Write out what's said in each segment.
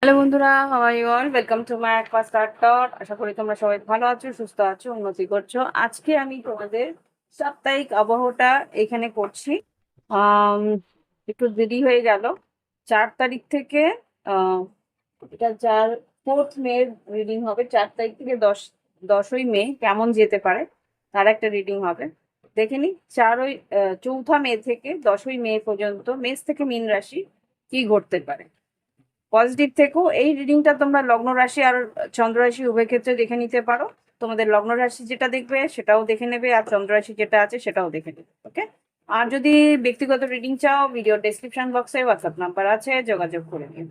Hello বন্ধুরা, how are you all? Welcome to my aqua starter. আশা করি তোমরা সবাই ভালো আছো, সুস্থ আছো, উন্নতি করছো। আজকে আমি তোমাদের সাপ্তাহিক আবহাওয়াটা এখানে করছি। আম, একটু দেরি হয়ে গেল। 4 তারিখ থেকে আহ, এটা 4 মে রিডিং হবে। 4 তারিখ থেকে 10ই মে কেমন যেতে পারে তার একটা রিডিং হবে। দেখে নি 4ই 4 মে থেকে 10ই মে পর্যন্ত মেষ থেকে মীন রাশি কি ঘটতে পারে। পজিটিভ থেকেও এই রিডিংটা তোমরা লগ্ন রাশি আর চন্দ্র রাশি উভয় ক্ষেত্রে দেখে নিতে পারো। তোমাদের লগ্ন রাশি যেটা দেখবে সেটাও দেখে নেবে, আর চন্দ্র রাশি যেটা আছে সেটাও দেখে নেবে। ওকে। আর যদি ব্যক্তিগত রিডিং চাও, ভিডিও ডেসক্রিপশন বক্সে হোয়াটসঅ্যাপ নাম্বার আছে, যোগাযোগ করে নিন।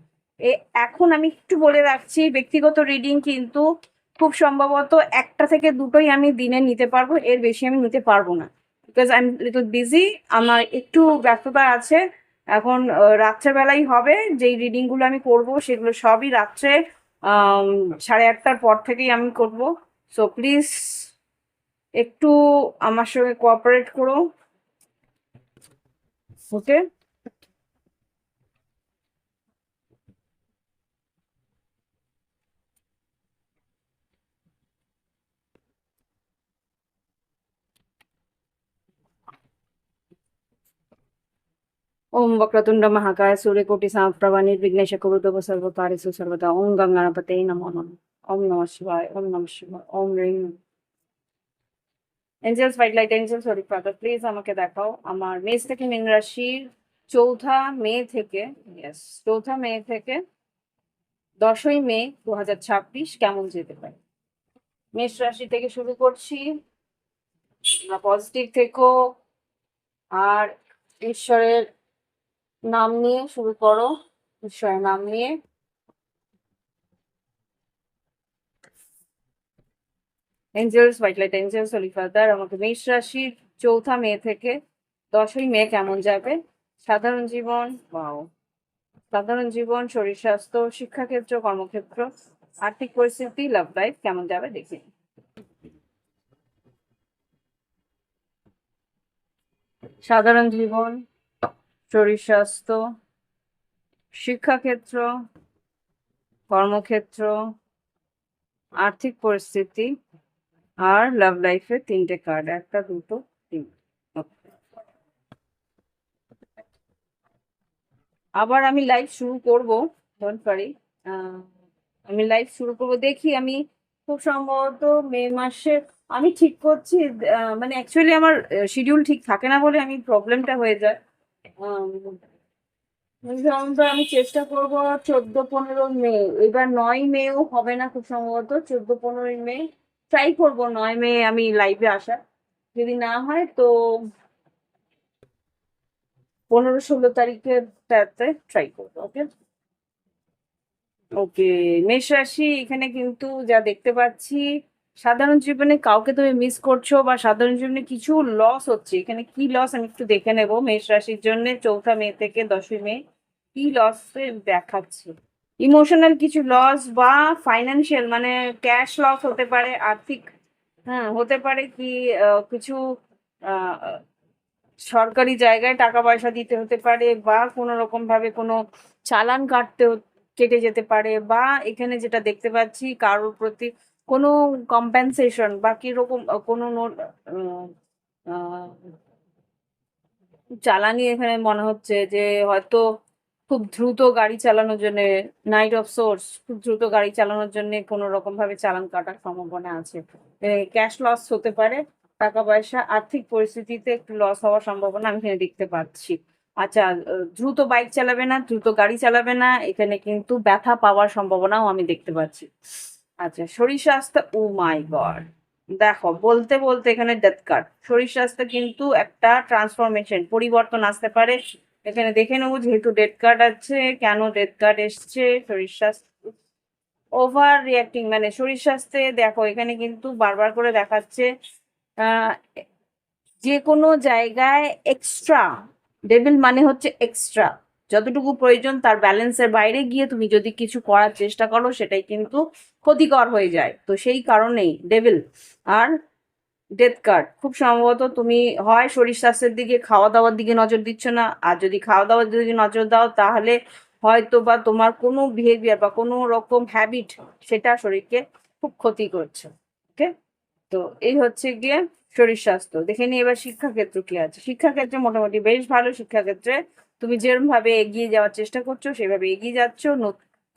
এখন আমি একটু বলে রাখছি, ব্যক্তিগত রিডিং কিন্তু খুব সম্ভবত 1 থেকে 2টোই আমি দিনে নিতে পারবো, এর বেশি আমি নিতে পারবো না। Because I am little busy, আমার একটু ব্যস্ততা আছে। এখন রাত্রেবেলাই হবে। যেই রিডিংগুলো আমি করব সেগুলো সবই রাত্রে 8:30টার পর থেকেই আমি করব। সো প্লিজ একটু আমার সঙ্গে কোঅপারেট করো। ওকে। ओम वक्रतुंड महाकाय सूर्यकोटि समप्रभा निर्विघ्नेश कुरुदेव सर्वकार्येषु सर्वदा। ओम गंगाणपतये नमो नमः। ओम नमः शिवाय, ओम नमः शिवाय, ओम ह्रीं। Angels white light, angels holy father, please আমাকে দেখাও আমার মেষ থেকে মীন রাশির 4 মে থেকে, ইয়েস, 4 মে থেকে 10ই মে 2026 কেমন যেতে পারে। মেষ রাশি থেকে শুরু করছি। পজিটিভ থেকো, আর ঈশ্বরের নাম নিয়ে শুরু করো। ঈশ্বরের নাম নিয়ে। Angels white light, angels holy father, আমাকে মেষ রাশির 4 মে থেকে 10ই মে কেমন যাবে। সাধারণ জীবন, ওয়াও, সাধারণ জীবন, শরীর স্বাস্থ্য, শিক্ষাক্ষেত্র, কর্মক্ষেত্র, আর্থিক পরিস্থিতি, লাভ লাইফ কেমন যাবে দেখি। সাধারণ জীবন, শরীর স্বাস্থ্য, শিক্ষাক্ষেত্র, কর্মক্ষেত্র, আর্থিক পরিস্থিতি, আর লাভ লাইফে 3টে কার্ড, 1, 2, 3। আবার আমি লাইভ শুরু করব, ডোন্ট ওয়ারি। আমি লাইভ শুরু করব, দেখি আমি খুব সম্ভবত মে মাসে আমি ঠিক করছি। মানে অ্যাকচুয়ালি আমার শিডিউল ঠিক থাকে না বলে আমি প্রবলেমটা হয়ে যায়। সাধারণত আমি চেষ্টা করব 14-15 মে। এবার 9 মেও হবে না খুব সম্ভবত, 14-15 মে ট্রাই করব। 9 মে আমি লাইভে আসার, যদি না হয় তো 15-16 তারিখের ট্রাই করবো। ওকে। ওকে। মেষ রাশি, এখানে কিন্তু যা দেখতে পাচ্ছি, সাধারণ জীবনে কাউকে তুমি মিস করছো বা সাধারণ জীবনে কিছু লস হচ্ছে। এখানে কি লস আমি একটু দেখে নেবো মেষ রাশির জন্য 4 মে থেকে 10ই মে কি লস দেখাচ্ছে। ইমোশনাল কিছু লস বা ফাইন্যান্সিয়াল, মানে ক্যাশ লস হতে পারে, আর্থিক। হ্যাঁ, হতে পারে কি কিছু আহ, সরকারি জায়গায় টাকা পয়সা দিতে হতে পারে, বা কোনো রকম ভাবে কোনো চালান কেটে যেতে পারে, বা এখানে যেটা দেখতে পাচ্ছি কারোর প্রতি কোনো কম্পেনসেশন বা কিরকম কোনো চালানি এখানে মনে হচ্ছে যে হয়তো খুব দ্রুত গাড়ি চালানোর জন্য, নাইট অফ সোর্স, খুব দ্রুত গাড়ি চালানোর জন্য কোনো রকম ভাবে চালান কাটার সম্ভাবনা আছে। ক্যাশ লস হতে পারে, টাকা পয়সা, আর্থিক পরিস্থিতিতে একটু লস হওয়ার সম্ভাবনা আমি এখানে দেখতে পাচ্ছি। আচ্ছা, দ্রুত বাইক চালাবে না, দ্রুত গাড়ি চালাবে না, এখানে কিন্তু ব্যথা পাওয়ার সম্ভাবনাও আমি দেখতে পাচ্ছি। আচ্ছা, শরীর স্বাস্থ্য, ও মাই গড, দেখো বলতে বলতে এখানে ডেথ কার্ড। শরীর স্বাস্থ্য কিন্তু একটা ট্রান্সফরমেশন, পরিবর্তন আসতে পারে। এখানে দেখে নেবো যেহেতু ডেথ কার্ড আছে, কেন ডেথ কার্ড এসছে। শরীর স্বাস্থ্য, ওভার রিয়াক্টিং, মানে শরীর স্বাস্থ্যে দেখো এখানে কিন্তু বারবার করে দেখাচ্ছে আহ যে কোনো জায়গায় এক্সট্রা, ডেভিল মানে হচ্ছে এক্সট্রা, যতটুকু প্রয়োজন তার ব্যালেন্সের বাইরে গিয়ে তুমি যদি কিছু করার চেষ্টা করো সেটাই কিন্তু ক্ষতিকর হয়ে যায়। তো সেই কারণেই ডেভিল আর ডেথ কার্ড। খুব সম্ভবত তুমি হয় শরীর স্বাস্থ্যের দিকে, খাওয়া দাওয়ার দিকে নজর দিচ্ছ না, আর যদি খাওয়া দাওয়ার দিকে নজর দাও তাহলে হয়তো বা তোমার কোনো বিহেভিয়ার বা কোনো রকম হ্যাবিট সেটা শরীরকে খুব ক্ষতি করছে। ওকে, তো এই হচ্ছে গিয়ে শরীর স্বাস্থ্য। দেখে নিই এবার শিক্ষাক্ষেত্র কি আছে। শিক্ষাক্ষেত্রে মোটামুটি বেশ ভালো। শিক্ষাক্ষেত্রে তুমি যেরকম ভাবে এগিয়ে যাওয়ার চেষ্টা করছো সেভাবে এগিয়ে যাচ্ছ।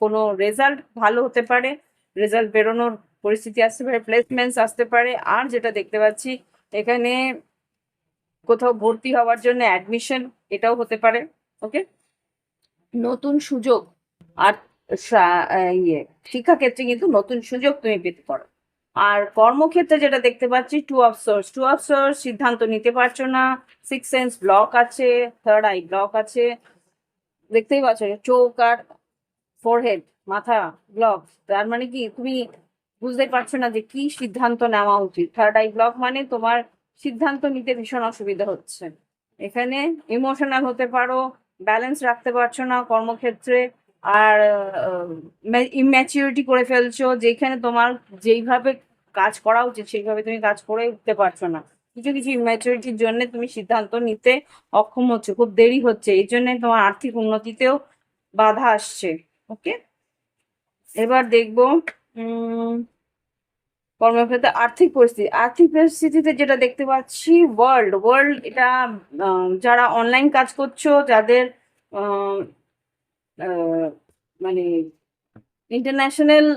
কোনো রেজাল্ট ভালো হতে পারে, রেজাল্ট বেরোনোর পরিস্থিতি আসতে পারে, প্লেসমেন্টস আসতে পারে। আর যেটা দেখতে পাচ্ছি এখানে কোথাও ভর্তি হওয়ার জন্য অ্যাডমিশন, এটাও হতে পারে। ওকে, নতুন সুযোগ আর ইয়ে শিক্ষাক্ষেত্রে কিন্তু নতুন সুযোগ তুমি পেতে পারো। আর কর্মক্ষেত্রে যেটা দেখতে পাচ্ছি টু অফ সোর্স সিদ্ধান্ত নিতে পারছো না, সিক্স সেন্স ব্লক আছে, থার্ড আই ব্লক আছে, দেখতেই পাচ্ছ চোখ আর ফোরহেড, মাথা ব্লক। তার মানে কি তুমি বুঝতেই পারছো না যে কি সিদ্ধান্ত নেওয়া উচিত। থার্ড আই ব্লক মানে তোমার সিদ্ধান্ত নিতে ভীষণ অসুবিধা হচ্ছে। এখানে ইমোশনাল হতে পারো, ব্যালেন্স রাখতে পারছো না কর্মক্ষেত্রে। আর ইম্যাচিউরিটি করে ফেলছো, যেখানে তোমার যেইভাবে কাজ করা উচিত সেইভাবে তুমি কাজ করে উঠতে পারছো না। কিছু কিছু ইম্যাচুরিটির জন্য তুমি সিদ্ধান্ত নিতে অক্ষম হচ্ছে, খুব দেরি হচ্ছে, এই জন্য তোমার আর্থিক উন্নতিতেও বাধা আসছে। ওকে, এবার দেখবো উম কর্মক্ষেত্রে আর্থিক পরিস্থিতিতে যেটা দেখতে পাচ্ছি ওয়ার্ল্ড এটা যারা অনলাইন কাজ করছো, যাদের আহ, আহ, মানে ইন্টারন্যাশনাল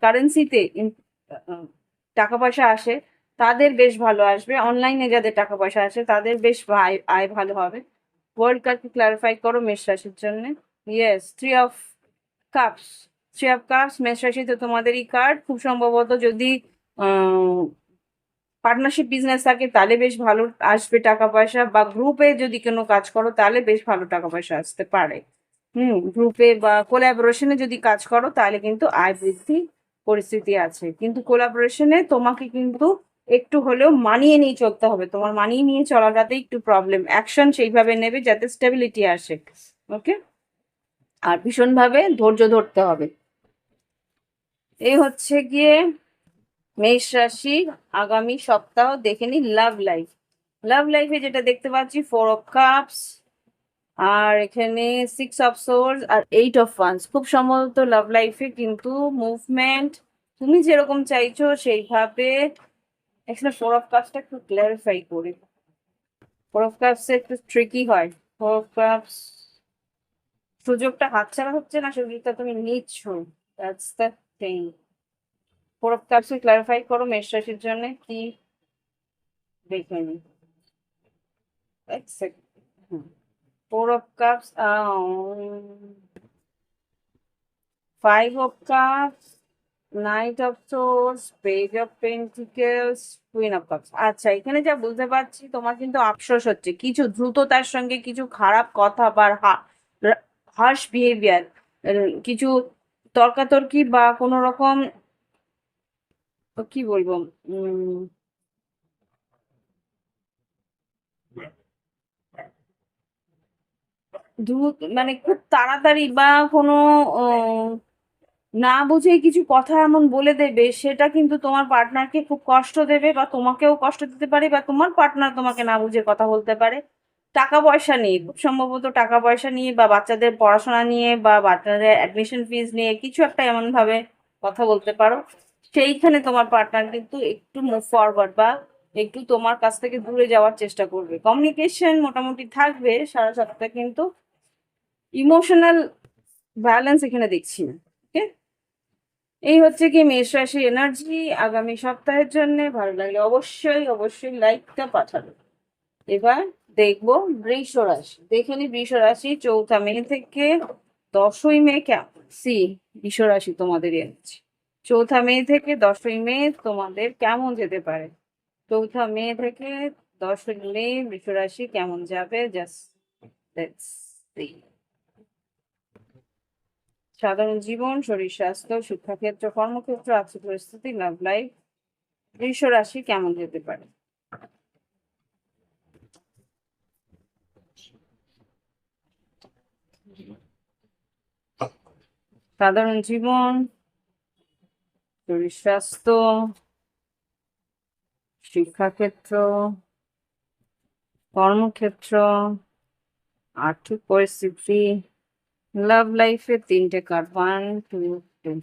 কারেন্সিতে টাকা পয়সা আসে, তাদের বেশ ভালো আসবে। অনলাইনে যাদের টাকা পয়সা আসে তাদের বেশ আয় আয় ভালো হবে। ওয়ার্ল্ড কাপকে ক্লারিফাই করো মেষ রাশির জন্য। Yes, cups three of cups মেষ রাশিতে তোমাদেরই কার্ড। খুব সম্ভবত যদি পার্টনারশিপ বিজনেস থাকে তাহলে বেশ ভালো আসবে টাকা পয়সা, বা গ্রুপে যদি কোনো কাজ করো তাহলে বেশ ভালো টাকা পয়সা আসতে পারে। গ্রুপে বা কোলাবোরেশনে যদি কাজ করো তাহলে কিন্তু আয় বৃদ্ধি পরিস্থিতি আছে, কিন্তু কোলাবোরেশনে তোমাকে কিন্তু একটু হলেও মানিয়ে নিয়ে চলতে হবে। তোমার মানিয়ে নিয়ে চলাটাতে একটু প্রবলেম, অ্যাকশন সেইভাবে নেবে যাতে স্টেবিলিটি আসে। ওকে, আর ভীষণভাবে ধৈর্য ধরতে হবে। এই হচ্ছে গিয়ে মেষ রাশি আগামী সপ্তাহ। দেখে নি লাভ লাইফে যেটা দেখতে পাচ্ছি 4 অফ কাপস, আর এখানে 6 অফ সোর্স আর 8 অফ ওয়ান্স। খুব সম্ভবত লাভ লাইফে কিন্তু মুভমেন্ট তুমি যেরকম চাইছো সেইভাবে। এখানে 4 অফ কাপসটা একটু ক্লারিফাই করি। 4 অফ কাপস একটু ট্রিকি হয়। 4 অফ কাপস সুযোগটা হাতছাড়া হচ্ছে না, সুযোগটা তুমি নিচ্ছ। That's the thing. 4 of cups clarify করো মেষ রাশির জন্য কি, দেখে নি। এক second. 4 of cups, 5 of cups, night of swords, page of pentacles, queen of cups. আচ্ছা, এখানে যা বুঝতে পারছি তোমার কিন্তু আফসোস হচ্ছে, কিছু দ্রুততার সঙ্গে কিছু খারাপ কথা বা হার্শ বিহেভিয়ার, কিছু তর্কাতর্কি বা কোনো রকম কি বলবো, উম দ্রুত মানে খুব তাড়াতাড়ি বা কোনো না বুঝে কিছু কথা এমন বলে দেবে, সেটা কিন্তু তোমার পার্টনারকে খুব কষ্ট দেবে বা তোমাকেও কষ্ট দিতে পারে, বা তোমার পার্টনার তোমাকে না বুঝে কথা বলতে পারে। টাকা পয়সা নিয়ে, খুব সম্ভবত টাকা পয়সা নিয়ে বা বাচ্চাদের পড়াশোনা নিয়ে বা বাচ্চাদের অ্যাডমিশন ফিজ নিয়ে কিছু একটা এমন ভাবে কথা বলতে পারো। সেইখানে তোমার পার্টনার কিন্তু একটু মুভ ফরওয়ার্ড বা একটু তোমার কাছ থেকে দূরে যাওয়ার চেষ্টা করবে। কমিউনিকেশন মোটামুটি থাকবে সারা সপ্তাহে, কিন্তু ইমোশনাল ব্যালেন্স এখানে দেখছি না। ওকে, এই হচ্ছে কি মেষ রাশি এনার্জি আগামী সপ্তাহের জন্য। ভালো লাগলে অবশ্যই অবশ্যই লাইকটা পাঠাবে। এবার দেখবো বৃষ রাশি। দেখে নি বৃষ রাশি 4 মে থেকে 10ই মে কেমন। বৃষ রাশি তোমাদের এনার্জি 4 মে থেকে 10ই মে তোমাদের কেমন যেতে পারে। 4 মে থেকে 10ই মে বৃষ রাশি কেমন যাবে, জাস্ট লেটস সি। সাধারণ জীবন, শরীর স্বাস্থ্য, শিক্ষাক্ষেত্র, কর্মক্ষেত্র, আর্থিক পরিস্থিতি, লাভ লাইফ, বৃষ রাশি কেমন যেতে পারে। সাধারণ জীবন, শরীর স্বাস্থ্য, শিক্ষাক্ষেত্র, কর্মক্ষেত্র, আর্থিক পরিস্থিতি, লাভ লাইফে তিনটে কার্ড, 1 2 3।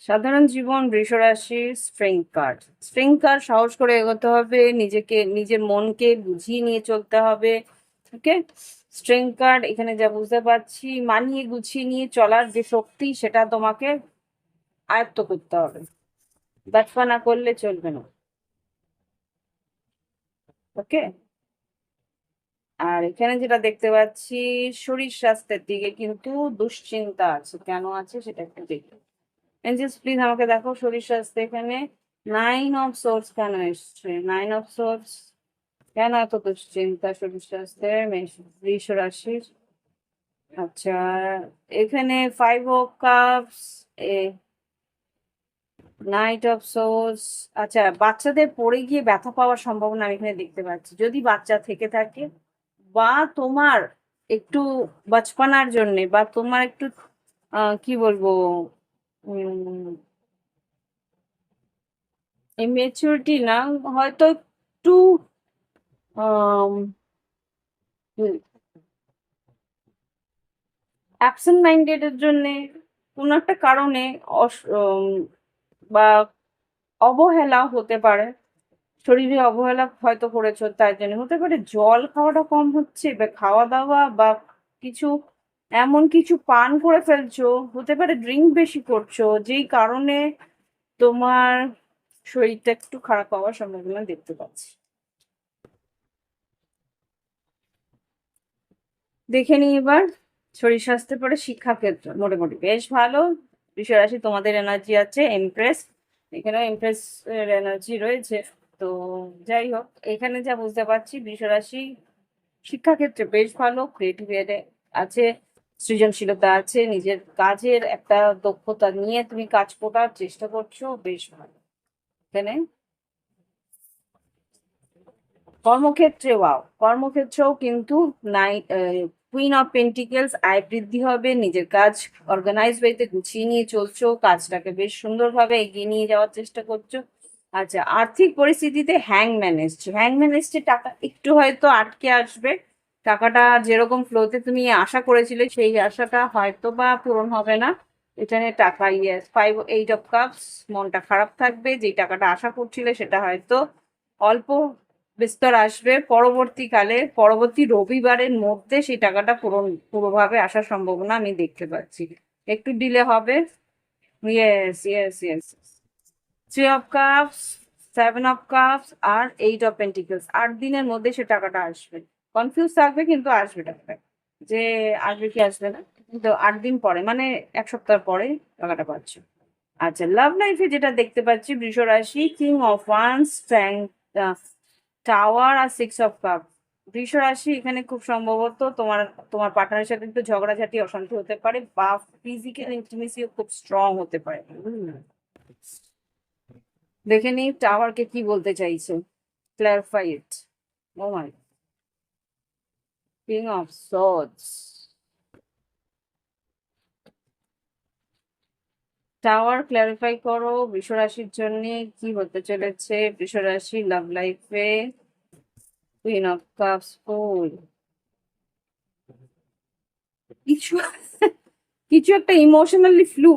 সাধারণ জীবন, বৃষরাশি, স্ট্রেং কার্ড। স্ট্রেং কার্ড, সাহস করে এগোতে হবে, নিজেকে নিজের মনকে বুঝিয়ে নিয়ে চলতে হবে। ওকে, স্ট্রেং কার্ড এখানে যা বুঝতে পারছি, মানিয়ে গুছিয়ে নিয়ে চলার যে শক্তি সেটা তোমাকে আয়ত্ত করতে হবে, ব্যাটফা না করলে চলবে না। ওকে, আর এখানে যেটা দেখতে পাচ্ছি, শরীর স্বাস্থ্যের দিকে কিন্তু দুশ্চিন্তা আছে, কেন আছে সেটা একটু দেখি। এঞ্জেলস প্লিজ আমাকে দেখো শরীর স্বাস্থ্য এখানে 9 অফ সোর্স কেন এসছে, 9 অফ সোর্স, কেন এত দুশ্চিন্তা শরীর স্বাস্থ্যের বৃষ রাশির। আচ্ছা, এখানে 5 of cups, night of swords. আচ্ছা, বাচ্চাদের পড়ে গিয়ে ব্যথা পাওয়ার সম্ভাবনা আমি এখানে দেখতে পাচ্ছি, যদি বাচ্চা থেকে থাকে, বা তোমার একটু বাচপানার জন্য, বা তোমার একটু কি বলবো, মেচুরিটি না, হয়তো একটু অ্যাবসেন্ট মাইন্ডেড এর জন্য, কোনো একটা কারণে বা অবহেলা হতে পারে, শরীরে অবহেলা হয়তো করেছো, তাই জন্য হতে পারে জল খাওয়াটা কম হচ্ছে, বা খাওয়া দাওয়া বা কিছু এমন কিছু পান করে ফেলছো, হতে পারে ড্রিঙ্ক বেশি করছো, যেই কারণে তোমার শরীরটা একটু খারাপ হওয়ার সম্ভাবনা দেখতে পাচ্ছি। দেখে নিই এবার শরীর স্বাস্থ্যের পরে শিক্ষাক্ষেত্র, মোটামুটি বেশ ভালো। বৃষরাশি তোমাদের এনার্জি আছে এমপ্রেস, এখানেও এমপ্রেস এর এনার্জি রয়েছে। তো যাই হোক, এখানে যা বুঝতে পারছি, বৃষরাশি শিক্ষাক্ষেত্রে বেশ ভালো, ক্রিয়েটিভ আছে, সৃজনশীলতা আছে, নিজের কাজের একটা দক্ষতা নিয়ে তুমি কাজ করার চেষ্টা করছো, বেশ ভালো। এখানে কর্মক্ষেত্রে ওয়াও, কর্মক্ষেত্রেও কিন্তু নাই, কুইন অফ পেন্টিকেলস, আয় বৃদ্ধি হবে, নিজের কাজ অর্গানাইজ ওয়েতে গুছিয়ে নিয়ে চলছো, কাজটাকে বেশ সুন্দরভাবে এগিয়ে নিয়ে যাওয়ার চেষ্টা করছো। আচ্ছা, আর্থিক পরিস্থিতিতে হ্যাংম্যান এসছে, হ্যাংম্যান এসছে, টাকা একটু হয়তো আটকে আসবে, টাকাটা যেরকম ফ্লোতে তুমি আশা করেছিলে সেই আশাটা হয়তো বা পূরণ হবে না। এখানে টাকা, ইয়েস, 5 8 অফ কাপস, মনটা খারাপ থাকবে, যেই টাকাটা আশা করছিলে সেটা হয়তো অল্প বিস্তর আসবে, পরবর্তীকালে পরবর্তী রবিবারের মধ্যে সেই টাকাটা পুরোভাবে আসার সম্ভাবনা আমি দেখতে পাচ্ছি, একটু ডিলে হবে। Yes yes yes, 3 of cups, 7 of cups, আর 8 অফ পেন্টিকলস, 8 দিনের মধ্যে সে টাকাটা আসবে। কনফিউজ থাকবে কিন্তু আসবে টাকাটা, যে আসবে কি আসবে না, কিন্তু 8 দিন পরে, মানে 1 সপ্তাহ পরে টাকাটা পাচ্ছ। আচ্ছা, লাভ লাইফে যেটা দেখতে পাচ্ছি, বৃষ রাশি, কিং অফ ওয়ান্স, টাওয়ার, আর 6 অফ কাপ। বৃষ রাশি এখানে খুব সম্ভবত তোমার তোমার পার্টনারের সাথে একটু ঝগড়াঝাটি অশান্তি হতে পারে, বা ফিজিক্যাল ইন্টিমেসিও খুব স্ট্রং হতে পারে। দেখে নিই টাওয়ারকে কি বলতে চাইছে, clarify it. Oh my, king of swords, tower clarify করো বৃষ রাশির জন্য কি হতে চলেছে, বৃষ রাশি লাভ লাইফে, কুইন অফ কাপস, ফুল, কিছু কিছু একটা emotional flu,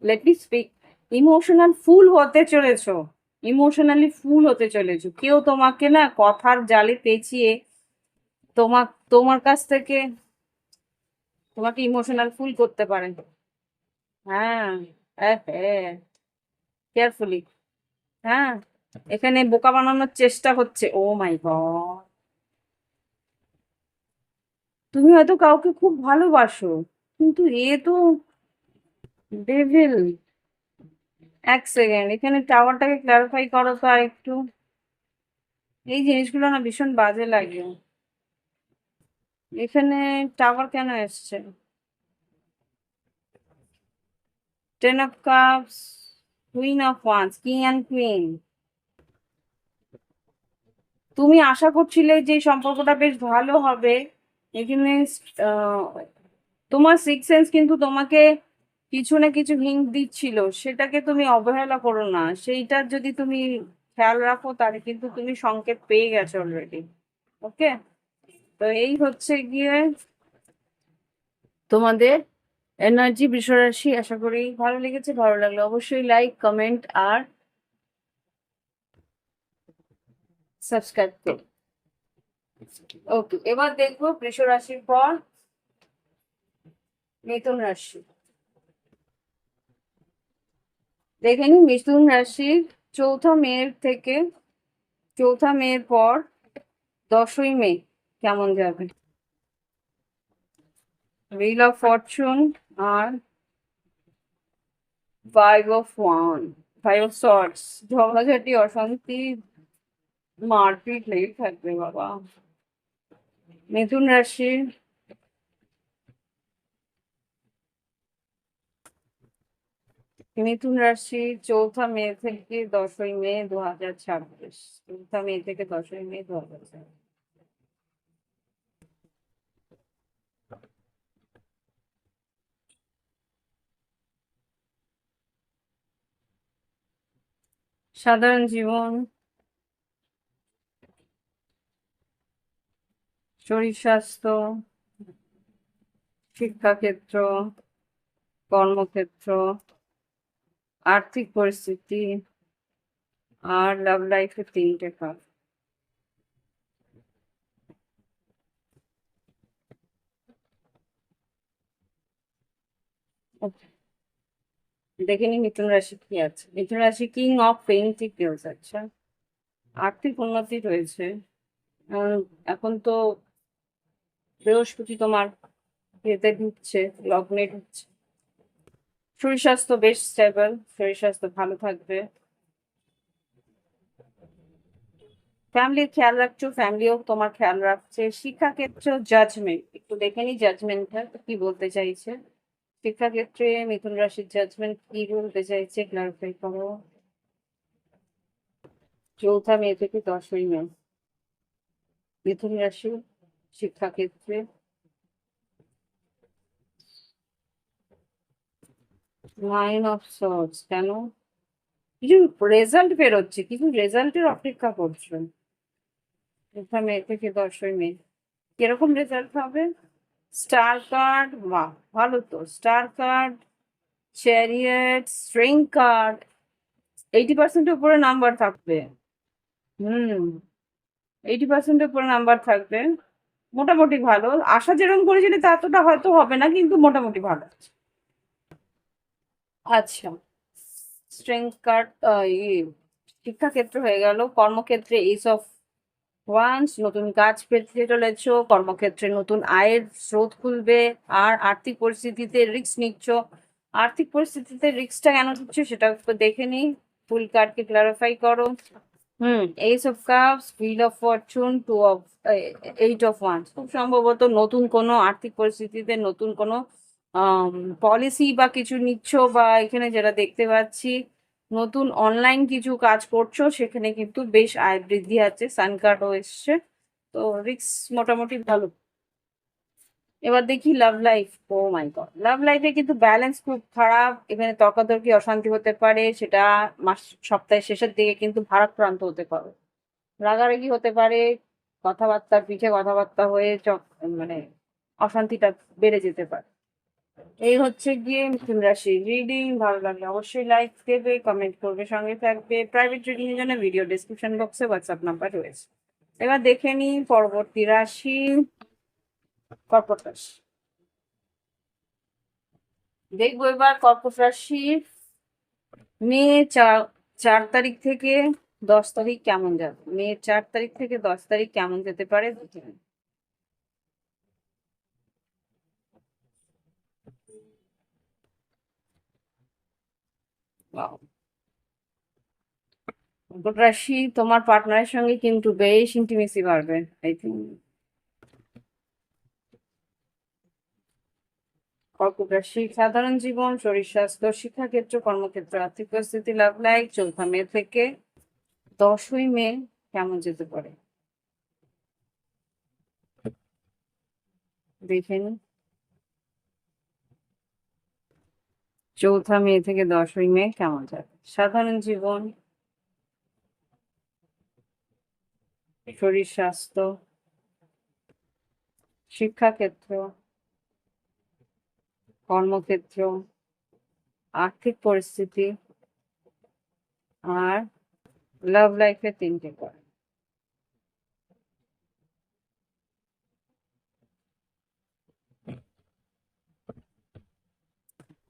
let me speak, emotional fool হতে চলেছো, ইমোশনালি ফুল হতে চলেছো, কেউ তোমাকে না কথার জালে পেঁচিয়ে তোমার কাছ থেকে তোমাকে ইমোশনাল ফুল করতে পারে। হ্যাঁ, হ্যাঁ, কেয়ারফুলি। হ্যাঁ, এখানে বোকা বানানোর চেষ্টা হচ্ছে, ও মাই গড, তুমি হয়তো কাউকে খুব ভালোবাসো, কিন্তু এ তো ডেভিল। 1 সেকেন্ড, এখানে টাওয়ারটাকে ক্লারিফাই করো তো আর একটু, এই জিনিসগুলো না ভীষণ বাজে লাগে। এখানে টাওয়ার কেন এসছে, 10 of cups, queen of wands, king and queen. তুমি আশা করছিলে যে সম্পর্কটা বেশ ভালো হবে, এখানে আহ, তোমার সিক্স সেন্স কিন্তু তোমাকে কিছু না কিছু হিন্ট দিচ্ছিল, সেটাকে তুমি অবহেলা করো না। সেইটার যদি তুমি খেয়াল রাখো তাহলে কিন্তু তুমি সংকেত পেয়ে গেছো অলরেডি। ওকে, তো এই হচ্ছে গিয়ে তোমাদের এনার্জি বৃষরাশি। আশা করি ভালো লেগেছে। ভালো লাগলে অবশ্যই লাইক, কমেন্ট আর সাবস্ক্রাইব করো। ওকে, এবার দেখবো বৃষরাশির পর মিথুন রাশি। দেখে নিন মিথুন রাশির চৌঠা মে থেকে, চৌঠা মের পর 10ই মে কেমন যাবে। হুইল অফ ফরচুন আর ফাইভ অফ সর্টস। ঝগড়াঝাটি, অশান্তি, মারপিট লেগে থাকবে বাবা। মিথুন রাশির মিথুন রাশি চৌঠা মে থেকে 10ই মে 2026। চৌঠা মে থেকে 10ই মে 2026। সাধারণ জীবন, শরীর স্বাস্থ্য, শিক্ষাক্ষেত্র, কর্মক্ষেত্র, আর্থিক পরিস্থিতি আর লাভ লাইফে 3টে কাজ। দেখে নি মিথুন রাশি কি আছে। মিথুন রাশি কিং অফ পেন্টিকেলস। আচ্ছা, আর্থিক উন্নতি রয়েছে। আহ, এখন তো বৃহস্পতি তোমার ইয়েতে ঢুকছে, লগ্নে ঢুকছে। শরীর স্বাস্থ্য বেশ স্টেবল, শরীর স্বাস্থ্য ভালো থাকবে। ফ্যামিলির খেয়াল রাখছো, ফ্যামিলিও তোমার খেয়াল রাখছে। শিক্ষাক্ষেত্র জাজমেন্ট, একটু দেখে নি জাজমেন্টটা কি বলতে চাইছে। শিক্ষাক্ষেত্রে মিথুন রাশির জাজমেন্ট কি বলতে চাইছে, ক্লারিফাই করো। চৌঠা মে থেকে 10ই মে মিথুন রাশি শিক্ষাক্ষেত্রে। নাইন অফ সর্টস কেন? কিছু রেজাল্ট বেরোচ্ছে, কিছু রেজাল্টের অপেক্ষা করছো। চৌঠা মে থেকে 10ই মে কিরকম রেজাল্ট হবে? স্টার কার্ড, বাহ ভালো তো। Star card, chariot, strength card, 80%-এর উপরে নাম্বার থাকবে। হুম, 80%-এর উপরে নাম্বার থাকবে। মোটামুটি ভালো। আশা যেরকম করেছিলি তা এতটা হয়তো হবে না, কিন্তু মোটামুটি ভালো আছে। আচ্ছা, স্ট্রেংথ কার্ড, শিক্ষাক্ষেত্র হয়ে গেল। কর্মক্ষেত্রে এইস অফ ওয়ান্স, নতুন কাজ পেতে চলেছো, কর্মক্ষেত্রে নতুন আয়ের স্রোত খুলবে। আর আর্থিক পরিস্থিতিতে রিস্ক নিচ্ছ। আর্থিক পরিস্থিতিতে রিস্কটা কেন নিচ্ছ সেটা একটু দেখে নিই। ফুল কার্ডকে ক্লারিফাই করো। Ace of cups, wheel of fortune, two of, 8 of wands. খুব সম্ভবত নতুন কোনো আর্থিক পরিস্থিতিতে নতুন কোনো পলিসি বা কিছু নিচ্ছ, বা এখানে যেটা দেখতে পাচ্ছি নতুন অনলাইন কিছু কাজ করছো, সেখানে কিন্তু বেশ আয় বৃদ্ধি আছে। সান কার্ডও এসছে, তো রিস্ক মোটামুটি ভালো। এবার দেখি love life. O my god, লাভ লাইফে কিন্তু ব্যালেন্স খুব খারাপ। এখানে তর্কাতর্কি, অশান্তি হতে পারে। সেটা মাস, সপ্তাহের শেষের দিকে কিন্তু ভারাক্রান্ত হতে পারে। রাগারাগি হতে পারে, কথাবার্তার পিঠে কথাবার্তা হয়ে মানে অশান্তিটা বেড়ে যেতে পারে। এই হচ্ছে গিয়ে মিথুন রাশি রিডিং। ভালো লাগলে অবশ্যই লাইক দেবে, কমেন্ট করবে, সঙ্গে থাকবে। প্রাইভেট রিডিং এর জন্য ভিডিও ডিসক্রিপশন বক্সে হোয়াটসঅ্যাপ নাম্বার রয়েছে। এবার দেখে নিই পরবর্তী রাশি, কর্কট রাশি। দেখবো এবার কর্কট রাশির মে 4 তারিখ থেকে 10 তারিখ কেমন যাবে। মে 4 তারিখ থেকে 10 তারিখ কেমন যেতে পারে দেখে নিই। Wow. কর্কট রাশি, তোমার পার্টনারের সঙ্গে কিন্তু বেশ ইন্টিমেসি বাড়বে আই থিঙ্ক। কর্কট রাশি সাধারণ জীবন, শরীর স্বাস্থ্য, শিক্ষাক্ষেত্র, কর্মক্ষেত্র, আর্থিক পরিস্থিতি, লাভ লাইফ 4 মে থেকে 10ই মে কেমন যেতে পারে দেখে নিন। চৌঠা মে থেকে 10ই মে কেমন যাবে? সাধারণ জীবন, শরীর স্বাস্থ্য, শিক্ষাক্ষেত্র, কর্মক্ষেত্র, আর্থিক পরিস্থিতি আর লাভ লাইফের 3টে পয়েন্ট।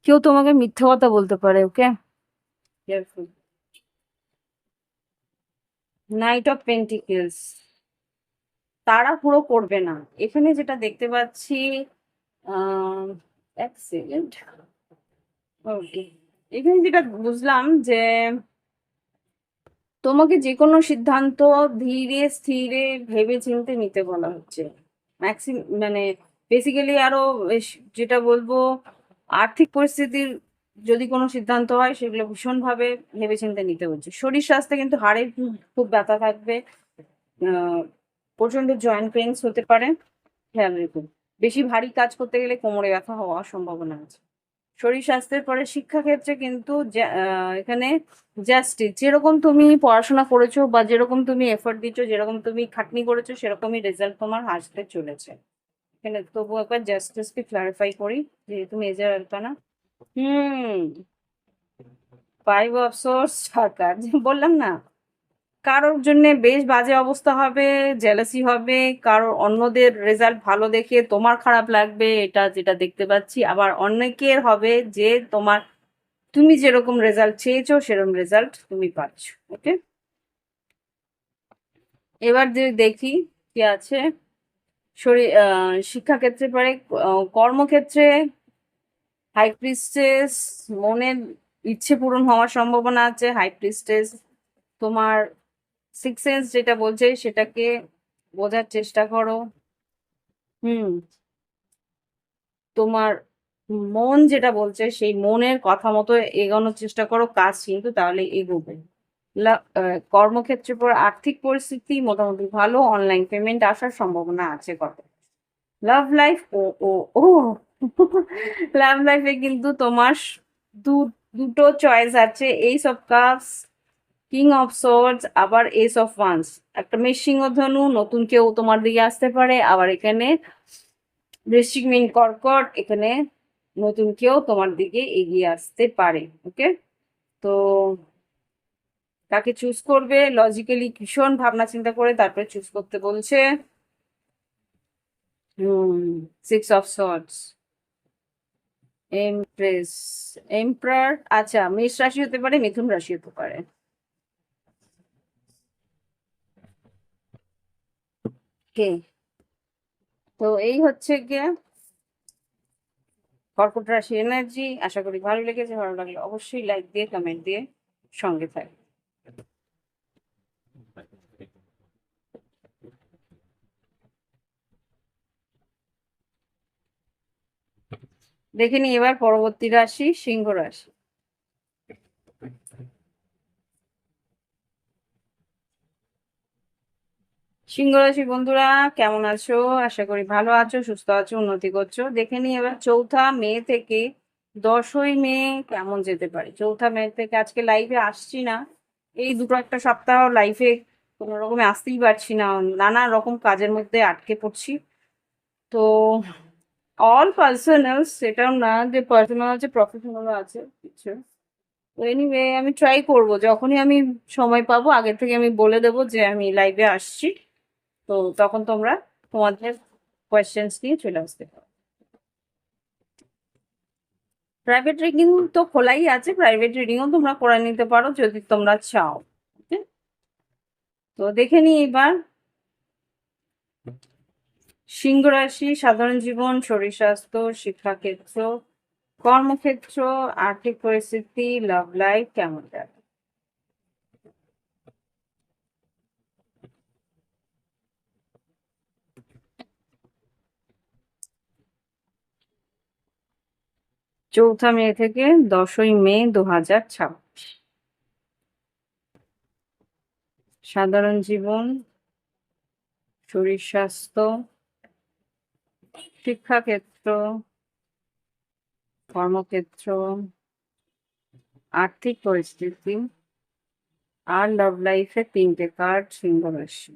কেউ তোমাকে মিথ্যে কথা বলতে পারে, ওকে? কেয়ারফুল। নাইট অফ পেন্টিকেলস, তাড়াহুড়ো করবে না। এখানে যেটা দেখতে পাচ্ছি, আহ এক সেকেন্ড, ওকে, এখানে যেটা বুঝলাম যে তোমাকে যে কোনো সিদ্ধান্ত ধীরে স্থিরে ভেবে চিন্তে নিতে বলা হচ্ছে। মানে বেসিক্যালি আরো যেটা বলবো, আর্থিক পরিস্থিতির যদি কোনো সিদ্ধান্ত হয় সেগুলো ভীষণভাবে ভেবে চিন্তে নিতে হচ্ছে। শরীর স্বাস্থ্যে কিন্তু হাড়ের খুব খুব ব্যথা থাকবে, প্রচন্ড জয়েন্ট পেইনস হতে পারে, খেয়াল রেখো। বেশি ভারী কাজ করতে গেলে কোমরে ব্যথা হওয়ার সম্ভাবনা আছে। শরীর স্বাস্থ্যের পরে শিক্ষাক্ষেত্রে কিন্তু এখানে জাস্টিস, যেরকম তুমি পড়াশোনা করেছো বা যেরকম তুমি এফোর্ট দিচ্ছ, যেরকম তুমি খাটনি করেছো, সেরকমই রেজাল্ট তোমার আসতে চলেছে। এখানে তবু একবার জাস্টিসকে ক্লারিফাই করি, যেহেতু মেজর আলপানা। হুম, 5 অফ সোর্স সরকার, বললাম না, কারোর জন্য বেশ বাজে অবস্থা হবে, জেলাসি হবে, কারোর অন্যদের রেজাল্ট ভালো দেখে তোমার খারাপ লাগবে, এটা যেটা দেখতে পাচ্ছি। আবার অনেকের হবে যে তোমার, তুমি যেরকম রেজাল্ট চেয়েছো সেরকম রেজাল্ট তুমি পাচ্ছ। ওকে, এবার যে দেখি কি আছে। শরীর শিক্ষাক্ষেত্রে পরে কর্মক্ষেত্রে হাই প্রিস্টেস, মনের ইচ্ছে পূরণ হওয়ার সম্ভাবনা আছে। হাই প্রিস্টেস তোমার সিক্স সেন্স যেটা বলছে সেটাকে বোঝার চেষ্টা করো। হুম, তোমার মন যেটা বলছে সেই মনের কথা মতো এগোনোর চেষ্টা করো, কাজ কিন্তু তাহলে এগোবে। কর্মক্ষেত্রে পর আর্থিক পরিস্থিতি মোটামুটি ভালো, অনলাইন পেমেন্ট আসার সম্ভাবনা আছে কত। লাভ লাইফ, ও ও ও লাভ লাইফে কিন্তু তোমার দুটো চয়েস আছে, ace of cups, king of swords, আবার এস অফ ওয়ান্স। একটা সিংহধনু, নতুন কেউ তোমার দিকে আসতে পারে। আবার এখানে বৃশ্চিক মীন কর্কট, এখানে নতুন কেউ তোমার দিকে এগিয়ে আসতে পারে। ওকে, তো কাকে চুজ করবে লজিক্যালি ভীষণ ভাবনা চিন্তা করে তারপরে চুজ করতে বলছে। হুম, 6 অফ সোর্ডস, এমপ্রেস, এমপ্রার। আচ্ছা, মেষ রাশি হতে পারে, মিথুন রাশি হতে পারে। কে, তো এই হচ্ছে গিয়ে কর্কট রাশি এনার্জি। আশা করি ভালো লেগেছে, ভালো লাগলে অবশ্যই লাইক দিয়ে কমেন্ট দিয়ে সঙ্গে থাকবে। দেখে নি এবার পরবর্তী রাশি, সিংহ রাশি। সিংহ রাশি বন্ধুরা কেমন আছো? আশা করি ভালো আছো, সুস্থ আছো, উন্নতি করছো। দেখে নি এবার চৌঠা মে থেকে 10ই মে কেমন যেতে পারে। চৌঠা মে থেকে আজকে লাইভে আসছি না, এই দুটো একটা সপ্তাহ লাইফে কোনো রকমে আসতেই পারছি না, নানা রকম কাজের মধ্যে আটকে পড়ছি। তো অল পার্সোনাল, সেটাও না যে পার্সোনাল আছে প্রফেশনালও আছে কিছু। তো এনিওয়ে আমি ট্রাই করব, যখনই আমি সময় পাবো আগে থেকে আমি বলে দেবো যে আমি লাইভে আসছি। তো তখন তোমরা তোমাদের কোয়েশ্চেন্স নিয়ে চলে আসতে পারো। প্রাইভেট রিডিং তো খোলাই আছে, প্রাইভেট রিডিংও তোমরা করে নিতে পারো যদি তোমরা চাও। Okay? তো দেখে নি এবার সিংহ রাশি, সাধারণ জীবন, শরীর স্বাস্থ্য, শিক্ষাক্ষেত্র, কর্মক্ষেত্র, আর্থিক পরিস্থিতি, লাভ লাইফ কেমন যাবে। চৌঠা মে থেকে 10ই মে 2026। সাধারণ জীবন, শরীর স্বাস্থ্য, শিক্ষাক্ষেত্র, কর্মক্ষেত্র, আর্থিক পরিস্থিতি আর লাভ লাইফে 3টে কার্ড সিংহ রাশি।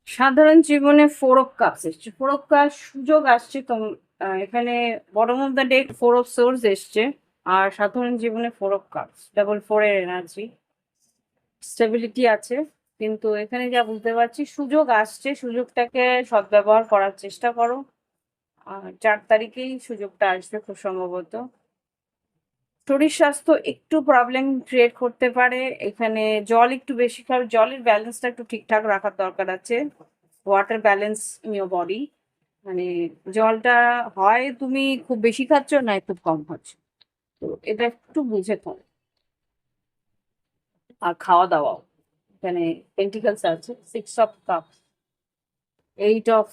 সাধারণ জীবনে 4 অফ কাপস এসছে, 4 অফ কাপ সুযোগ আসছে এখানে। Bottom of the deck 4 of swords এসছে। আর সাধারণ জীবনে 4 অফ কাপস, ডাবল 4-এর এনার্জি, স্টেবিলিটি আছে। কিন্তু এখানে যা বুঝতে পারছি সুযোগ আসছে, সুযোগটাকে সদ্ব্যবহার করার চেষ্টা করো। আর 4 তারিখেই সুযোগটা আসবে খুব সম্ভবত। শরীর স্বাস্থ্য একটু প্রবলেম ক্রিয়েট করতে পারে এখানে। জল একটু বেশি খাবে, জলের ব্যালেন্সটা একটু ঠিকঠাক রাখার দরকার আছে। Water balance in your body, মানে জলটা হয় তুমি খুব বেশি খাচ্ছ না খুব কম খাচ্ছ, তো এটা একটু বুঝে খাও। আর খাওয়া দাওয়াও, এখানে পেন্টিকলস আছে, 6 অফ কাপ, 8 অফ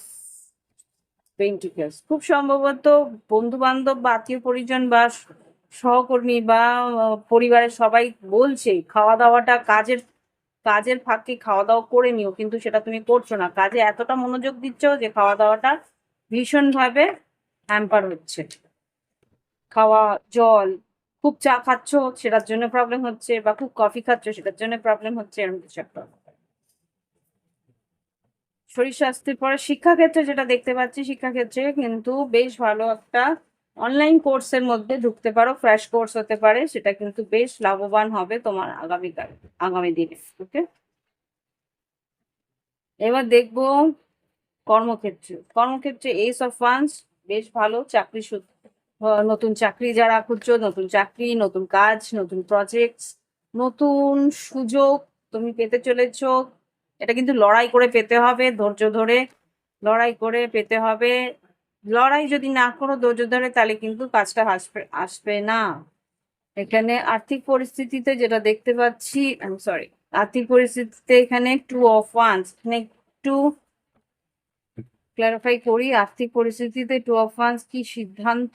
পেন্টিকলস। খুব সম্ভবত বন্ধু বান্ধব বা আত্মীয় পরিজন বা সহকর্মী বা পরিবারের সবাই বলছে খাওয়া দাওয়াটা কাজের কাজের ফাঁকে খাওয়া দাওয়া করে নিও, কিন্তু সেটা তুমি করছো না। কাজে এতটা মনোযোগ দিচ্ছ যে খাওয়া দাওয়াটা ভীষণভাবে হ্যাম্পার হচ্ছে। খাওয়া, জল, খুব চা খাচ্ছ সেটার জন্য প্রবলেম হচ্ছে, বা খুব কফি খাচ্ছ সেটার জন্য প্রবলেম হচ্ছে, এরকম কিছু একটা। শরীর স্বাস্থ্যের পরে শিক্ষাক্ষেত্রে যেটা দেখতে পাচ্ছি, শিক্ষাক্ষেত্রে কিন্তু বেশ ভালো একটা অনলাইন কোর্সের মধ্যে ঢুকতে পারো। ক্র্যাশ কোর্স হতে পারে, সেটা কিন্তু বেশ লাভবান হবে তোমার আগামী দিনে। ওকে, এবার দেখবো কর্মক্ষেত্রে 8 অফ ওয়ান্স, বেশ ভালো। নতুন চাকরি যারা খুঁজছো, নতুন চাকরি, নতুন কাজ, নতুন প্রজেক্ট, নতুন সুযোগ তুমি পেতে চলেছো। এটা কিন্তু লড়াই করে পেতে হবে, ধৈর্য ধরে লড়াই করে পেতে হবে। লড়াই যদি না করো ধৈর্য ধরে, তাহলে কিন্তু কাজটা আসবে আসবে না। এখানে আর্থিক পরিস্থিতিতে যেটা দেখতে পাচ্ছি, সরি, আর্থিক পরিস্থিতিতে এখানে 2 অফ ওয়ান্স, এখানে একটু ক্লারিফাই করি। আর্থিক পরিস্থিতিতে 2 অফ ওয়ান্স কি সিদ্ধান্ত?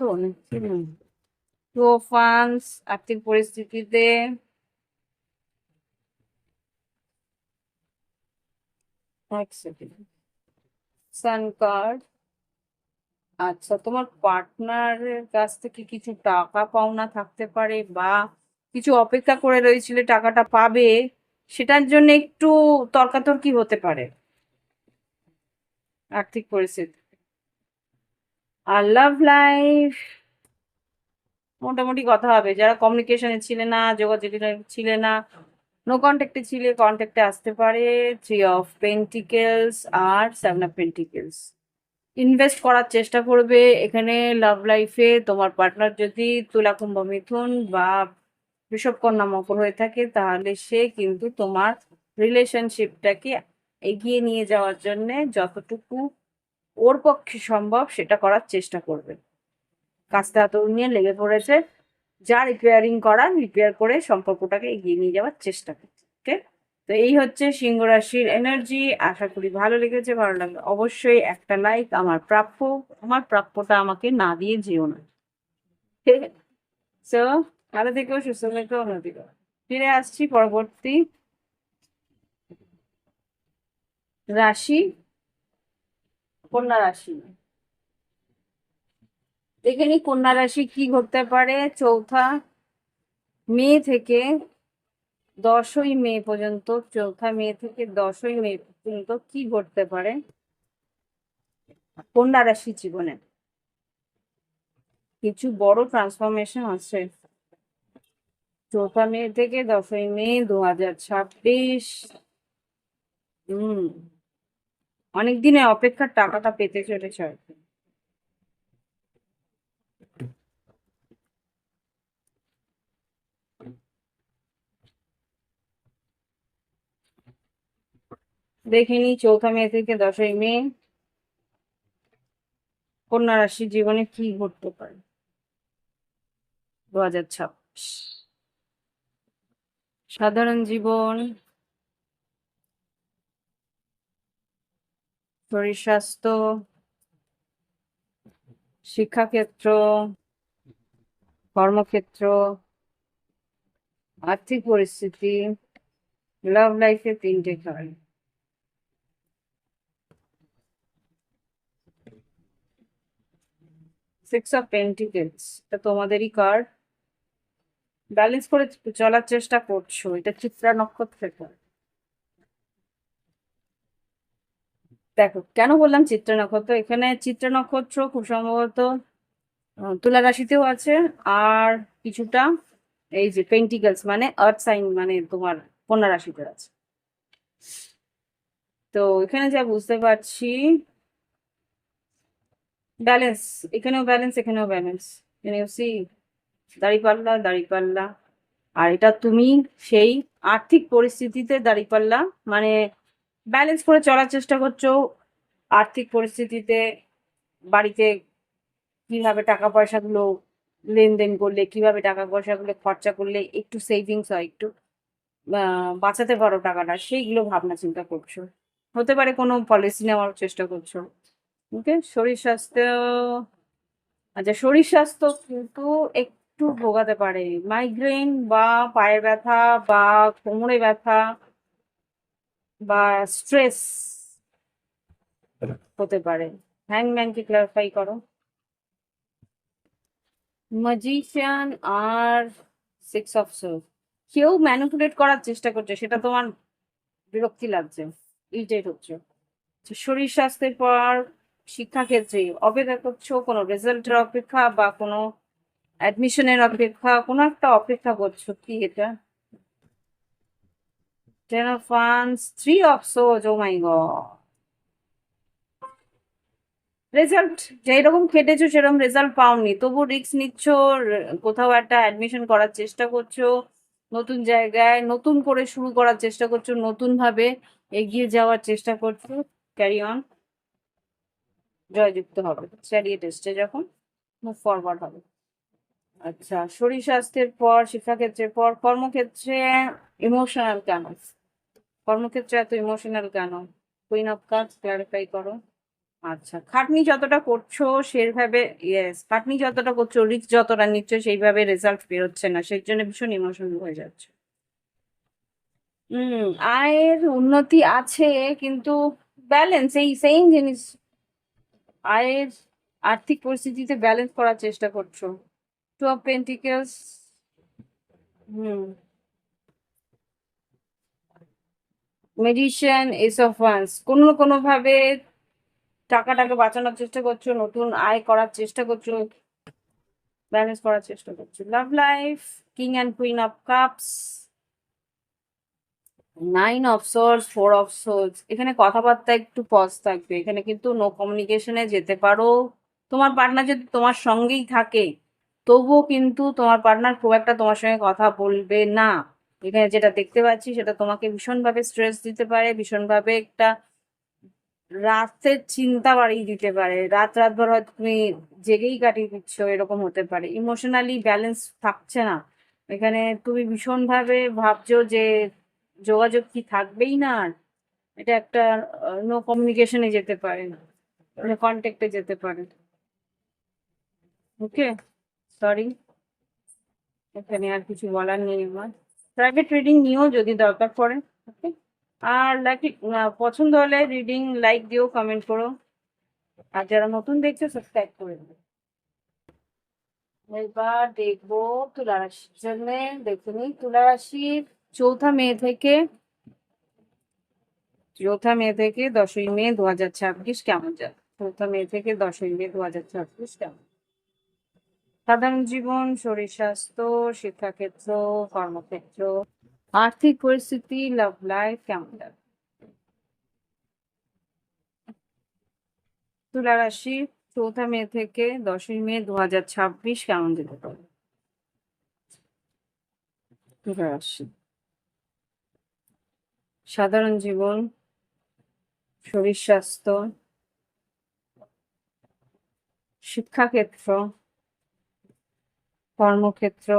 2 অফ ওয়ান্স আর্থিক পরিস্থিতিতে, এক সেকেন্ড, সান কার্ড। আচ্ছা, তোমার পার্টনারের কাছ থেকে কিছু টাকা পাওনা থাকতে পারে, বা কিছু অপেক্ষা করে রয়েছিলে টাকাটা পাবে, সেটার জন্য একটু তর্কাতর্কি হতে পারে আর্থিক পরিস্থিতি। আর লাভ লাইফ মোটামুটি কথা হবে। যারা কমিউনিকেশনে ছিলে না, যোগাযোগে ছিলে না, নো কন্ট্যাক্টে ছিলে, কন্ট্যাক্টে আসতে পারে। 3 অফ পেন্টিকেলস আর 7 অফ পেন্টিকেলস। ইনভেস্ট করার চেষ্টা করবে এখানে লাভ লাইফে। তোমার পার্টনার যদি তুলা কুম্ভ মিথুন বা বৃষভ কন্যা মকর হয়ে থাকে, তাহলে সে কিন্তু তোমার রিলেশনশিপটাকে এগিয়ে নিয়ে যাওয়ার জন্য যতটুকু ওর পক্ষে সম্ভব সেটা করার চেষ্টা করবে। কাজটা হাতে নিয়ে লেগে পড়েছে, যা রিপেয়ারিং করার রিপেয়ার করে সম্পর্কটাকে এগিয়ে নিয়ে যাওয়ার চেষ্টা করছে। ওকে, তো এই হচ্ছে সিংহ রাশির এনার্জি। আশা করি ভালো লেগেছে। ভালো লাগবে অবশ্যই একটা লাইক আমার প্রাপ্য। আমার প্রাপ্যটা আমাকে না দিয়ে যেও না। ঠিক আছে, সো ভালো থেকো, সুস্থ থেকো, উন্নতি করো। ফিরে আসছি পরবর্তী রাশি, কন্যা রাশি। দেখে নি কন্যা রাশি কি ঘটতে পারে 4 মে থেকে 10ই মে পর্যন্ত। 4 মে থেকে 10ই মে পর্যন্ত কি ঘটতে পারে কন্যা রাশি জীবনে। কিছু বড় ট্রান্সফরমেশন আছে 4 মে থেকে 10ই মে 2026। অনেক দিনের অপেক্ষার টাকাটা পেতে চলেছে আর কি। দেখিনি 4 মে থেকে 10ই মে কন্যা রাশি জীবনে কি ঘটতে পারে 2026। সাধারণ জীবন, শরীর স্বাস্থ্য, শিক্ষাক্ষেত্র, কর্মক্ষেত্র, আর্থিক পরিস্থিতি, লাভ লাইফে তিনটে কার্ড। সিক্স অফ পেন্টিকেলস, এটা তোমাদেরই কার্ড। ব্যালেন্স করে চলার চেষ্টা করছো, এটা চিত্রা নক্ষত্রের card। দেখো কেন বললাম চিত্রা নক্ষত্র, এখানে চিত্রা নক্ষত্র খুব সম্ভবত তুলা রাশিতেও আছে, আর কিছুটা এই যে পেন্টিকলস মানে আর্থ সাইন মানে তোমার কন্যা রাশিতে আছে। তো এখানে যা বুঝতে পারছি, ব্যালেন্স, এখানেও ব্যালেন্স, এখানেও ব্যালেন্স, সি দাঁড়িপাল্লা দাঁড়িপাল্লা। আর এটা তুমি সেই আর্থিক পরিস্থিতিতে দাঁড়িপাল্লা মানে ব্যালেন্স করে চলার চেষ্টা করছো আর্থিক পরিস্থিতিতে। বাড়িতে কিভাবে টাকা পয়সাগুলো লেনদেন করলে, কিভাবে টাকা পয়সাগুলো খরচা করলে একটু সেভিংস হয়, একটু বাঁচাতে পারো টাকাটা, সেইগুলো ভাবনা চিন্তা করছো। হতে পারে কোনো পলিসি নেওয়ার চেষ্টা করছো। ওকে, শরীর স্বাস্থ্য, আচ্ছা শরীর স্বাস্থ্য কিন্তু একটু ভোগাতে পারে, মাইগ্রেন বা পায়ের ব্যথা বা কোমরে ব্যথা বা স্ট্রেস হতে পারে। হ্যাংম্যানকে ক্লারিফাই করো। ম্যাজিশিয়ান আর সিক্স অফ সোর্স, কেউ ম্যানিপুলেট করার চেষ্টা করছে, সেটা তোমার বিরক্তি লাগছে, ইরিটেট হচ্ছে। তো শরীর স্বাস্থ্যের পর শিক্ষাক্ষেত্রে অপেক্ষা করছো, কোনো রেজাল্টের অপেক্ষা বা কোনো অ্যাডমিশনের অপেক্ষা, কোনো একটা অপেক্ষা করছো, কি এটা? Ten of wands, three of সোজ, ও মাই গড। রেজাল্ট যেরকম খেটেছো সেরকম রেজাল্ট পাওনি, তবু রিস্ক নিচ্ছ, কোথাও একটা অ্যাডমিশন করার চেষ্টা করছো, নতুন জায়গায় নতুন করে শুরু করার চেষ্টা করছো, নতুন ভাবে এগিয়ে যাওয়ার চেষ্টা করছো। ক্যারি অন, জয়যুক্ত হবে চ্যারিয়েট এসছে যখন, মুভ ফরওয়ার্ড হবে। আচ্ছা, শরীর স্বাস্থ্যের পর শিক্ষাক্ষেত্রের পর কর্মক্ষেত্রে ইমোশনাল কেন? কর্মক্ষেত্রে এত ইমোশনাল কেন? কুইন অফ কাপস, ক্লারিফাই করো। আচ্ছা, খাটনি যতটা করছো সেভাবে, ইয়েস খাটনি যতটা করছো, রিস্ক যতটা নিচ্ছ সেইভাবে রেজাল্ট বেরোচ্ছে না, সেই জন্য ভীষণ ইমোশনাল হয়ে যাচ্ছে। আয়ের উন্নতি আছে, কিন্তু ব্যালেন্স এই সেম জিনিস, আয়ের আর্থিক পরিস্থিতিতে ব্যালেন্স করার চেষ্টা করছো। Two of pentacles, hmm, magician, ace of wands, কোনো না কোনো ভাবে টাকাটাকে বাঁচানোর চেষ্টা করছো, নতুন আয় করার চেষ্টা করছো, ব্যালেন্স করার চেষ্টা করছো। Love life, king and queen of cups, nine of source, four of swords. এখানে কথাবার্তা একটু পজ থাকবে, এখানে কিন্তু নো কমিউনিকেশনে যেতে পারো। তোমার পার্টনার যদি তোমার সঙ্গেই থাকে, তবুও কিন্তু তোমার পার্টনার খুব একটা তোমার সঙ্গে কথা বলবে না। এখানে যেটা দেখতে পাচ্ছি সেটা তোমাকে ভীষণভাবে স্ট্রেস দিতে পারে, ভীষণভাবে একটা রাতের চিন্তা বাড়িয়ে দিতে পারে, রাত রাতভর হয়তো তুমি জেগেই কাটিয়ে দিচ্ছ, এরকম হতে পারে। ইমোশনালি ব্যালেন্স থাকছে না, এখানে তুমি ভীষণভাবে ভাবছো যে যোগাযোগ কি থাকবেই না আর, এটা একটা নো কমিউনিকেশনে যেতে পারে, কন্ট্যাক্টে যেতে পারে। ওকে, সরি, এখানে আর কিছু বলার নেই আমার। প্রাইভেট রিডিং নিও যদি দরকার পড়ে। ওকে, আর লাইক পছন্দ হলে রিডিং লাইক দিও, কমেন্ট করো, আর যারা নতুন দেখছো সাবস্ক্রাইব করে দেবে। এবার দেখবো তুলা রাশির জন্য। দেখুন, তুলা রাশির চৌঠা মে থেকে 10ই মে 2026 কেমন যাবে? 4ঠা মে থেকে 10ই মে 2026 কেমন? সাধারণ জীবন, শরীর স্বাস্থ্য, শিক্ষাক্ষেত্র, কর্মক্ষেত্র, আর্থিক পরিস্থিতি, লাভ লাইফ কেমন যাবে? তুলা রাশি 4ঠা মে থেকে 10ই মে 2026 কেমন যেতে পারে? তুলা রাশি, সাধারণ জীবন, শরীর স্বাস্থ্য, শিক্ষাক্ষেত্র, কর্মক্ষেত্র,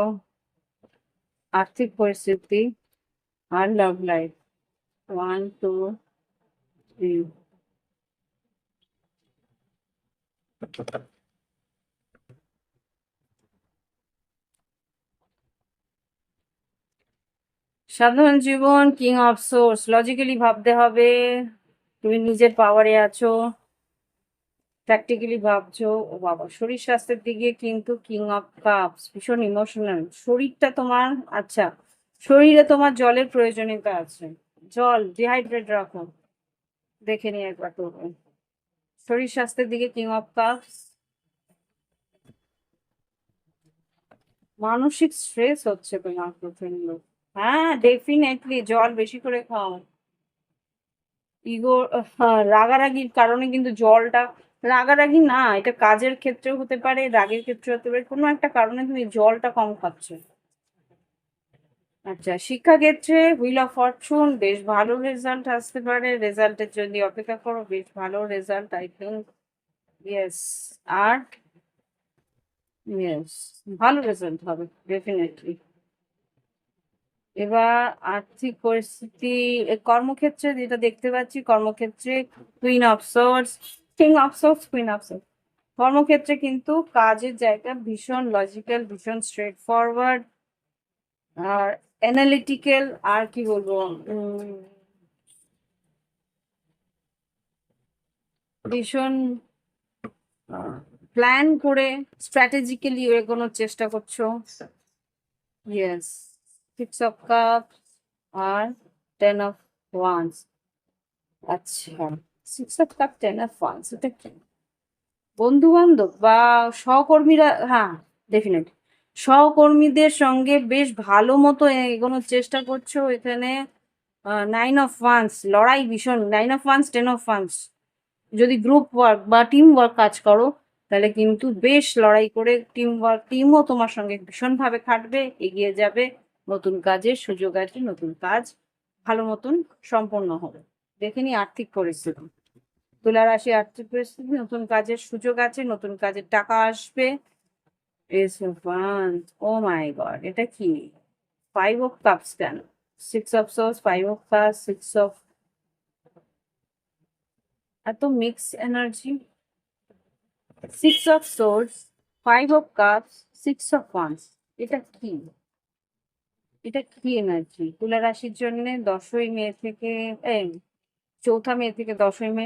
আর্থিক পরিস্থিতি আর লাভ লাইফ। 1 2 3। সাধারণ জীবন, কিং অফ সোর্স। লজিক্যালি ভাবতে হবে, তুমি নিজের পাওয়ারে আছো, প্র্যাকটিক্যালি ভাবছো। ও বাবা, শরীর স্বাস্থ্যের দিকে কিন্তু কিং অফ কাপস, ভীষণ ইমোশনাল। শরীরটা তোমার, আচ্ছা, শরীরে তোমার জলের প্রয়োজনীয়তা আছে। জল ডিহাইড্রেট রাখো, দেখে নিয়ে একবার তো। শরীর স্বাস্থ্যের দিকে কিং অফ কাপস। মানসিক স্ট্রেস হচ্ছে তোমার প্রচন্ড। হ্যাঁ, ডেফিনেটলি জল বেশি করে খাও। ইগো, রাগারাগির কারণে কিন্তু জলটা, রাগারাগি না, এটা কাজের ক্ষেত্রেও হতে পারে, রাগের ক্ষেত্রে হতে পারে, কোনো একটা কারণে তুমি জলটা কম খাচ্ছ। আচ্ছা, শিক্ষাক্ষেত্রে হুইল অফ ফরচুন, বেশ ভালো রেজাল্ট আসতে পারে। রেজাল্টের জন্য অপেক্ষা করো, বেশ ভালো রেজাল্ট আই থিঙ্ক। ইয়েস। আর ইয়েস, ভালো রেজাল্ট হবে ডেফিনেটলি। এবার আর্থিক পরিস্থিতি, কর্মক্ষেত্রে যেটা দেখতে পাচ্ছি, কর্মক্ষেত্রে queen of swords, king of swords, queen of swords. কর্মক্ষেত্রে কিন্তু কাজের জায়গা ভীষণ লজিক্যাল, ভীষণ স্ট্রেট ফরওয়ার্ড, আর অ্যানালিটিক্যাল, আর কি বলবো, ভীষণ প্ল্যান করে স্ট্র্যাটেজিক্যালি এগোনোর চেষ্টা করছো। ইয়েস। সিক্স অফ কাপ আর টেন অফ ওয়ান্স। আচ্ছা, six of cup, ten of wands, এটা কি? বন্ধু বান্ধব বা সহকর্মীরা, হ্যাঁ, ডেফিনেট সহকর্মীদের সঙ্গে বেশ ভালো মতো এগোনোর চেষ্টা করছো এখানে। নাইন অফ ওয়ান্স, লড়াই ভীষণ। Nine of wands, ten of once, যদি গ্রুপ ওয়ার্ক বা টিম ওয়ার্ক কাজ করো, তাহলে কিন্তু বেশ লড়াই করে টিম ওয়ার্ক, টিমও তোমার সঙ্গে ভীষণভাবে খাটবে, এগিয়ে যাবে। নতুন কাজের সুযোগ আছে, নতুন কাজ ভালো মতন সম্পন্ন হবে। দেখে নি আর্থিক পরিস্থিতি। তুলা রাশি, আর্থিক পরিস্থিতি, নতুন কাজের সুযোগ আছে, নতুন কাজের টাকা আসবে। Ace of wands, oh my God, এটা কি? ফাইভ অফ কাপস কেন? Six of swords, five of cups, six of, এত mix energy. Six of swords, five of cups, six of wands, এটা কি? এটা কি এনার্জি তুলা রাশির জন্য 10ই মে থেকে, এই 4 মে থেকে 10ই মে?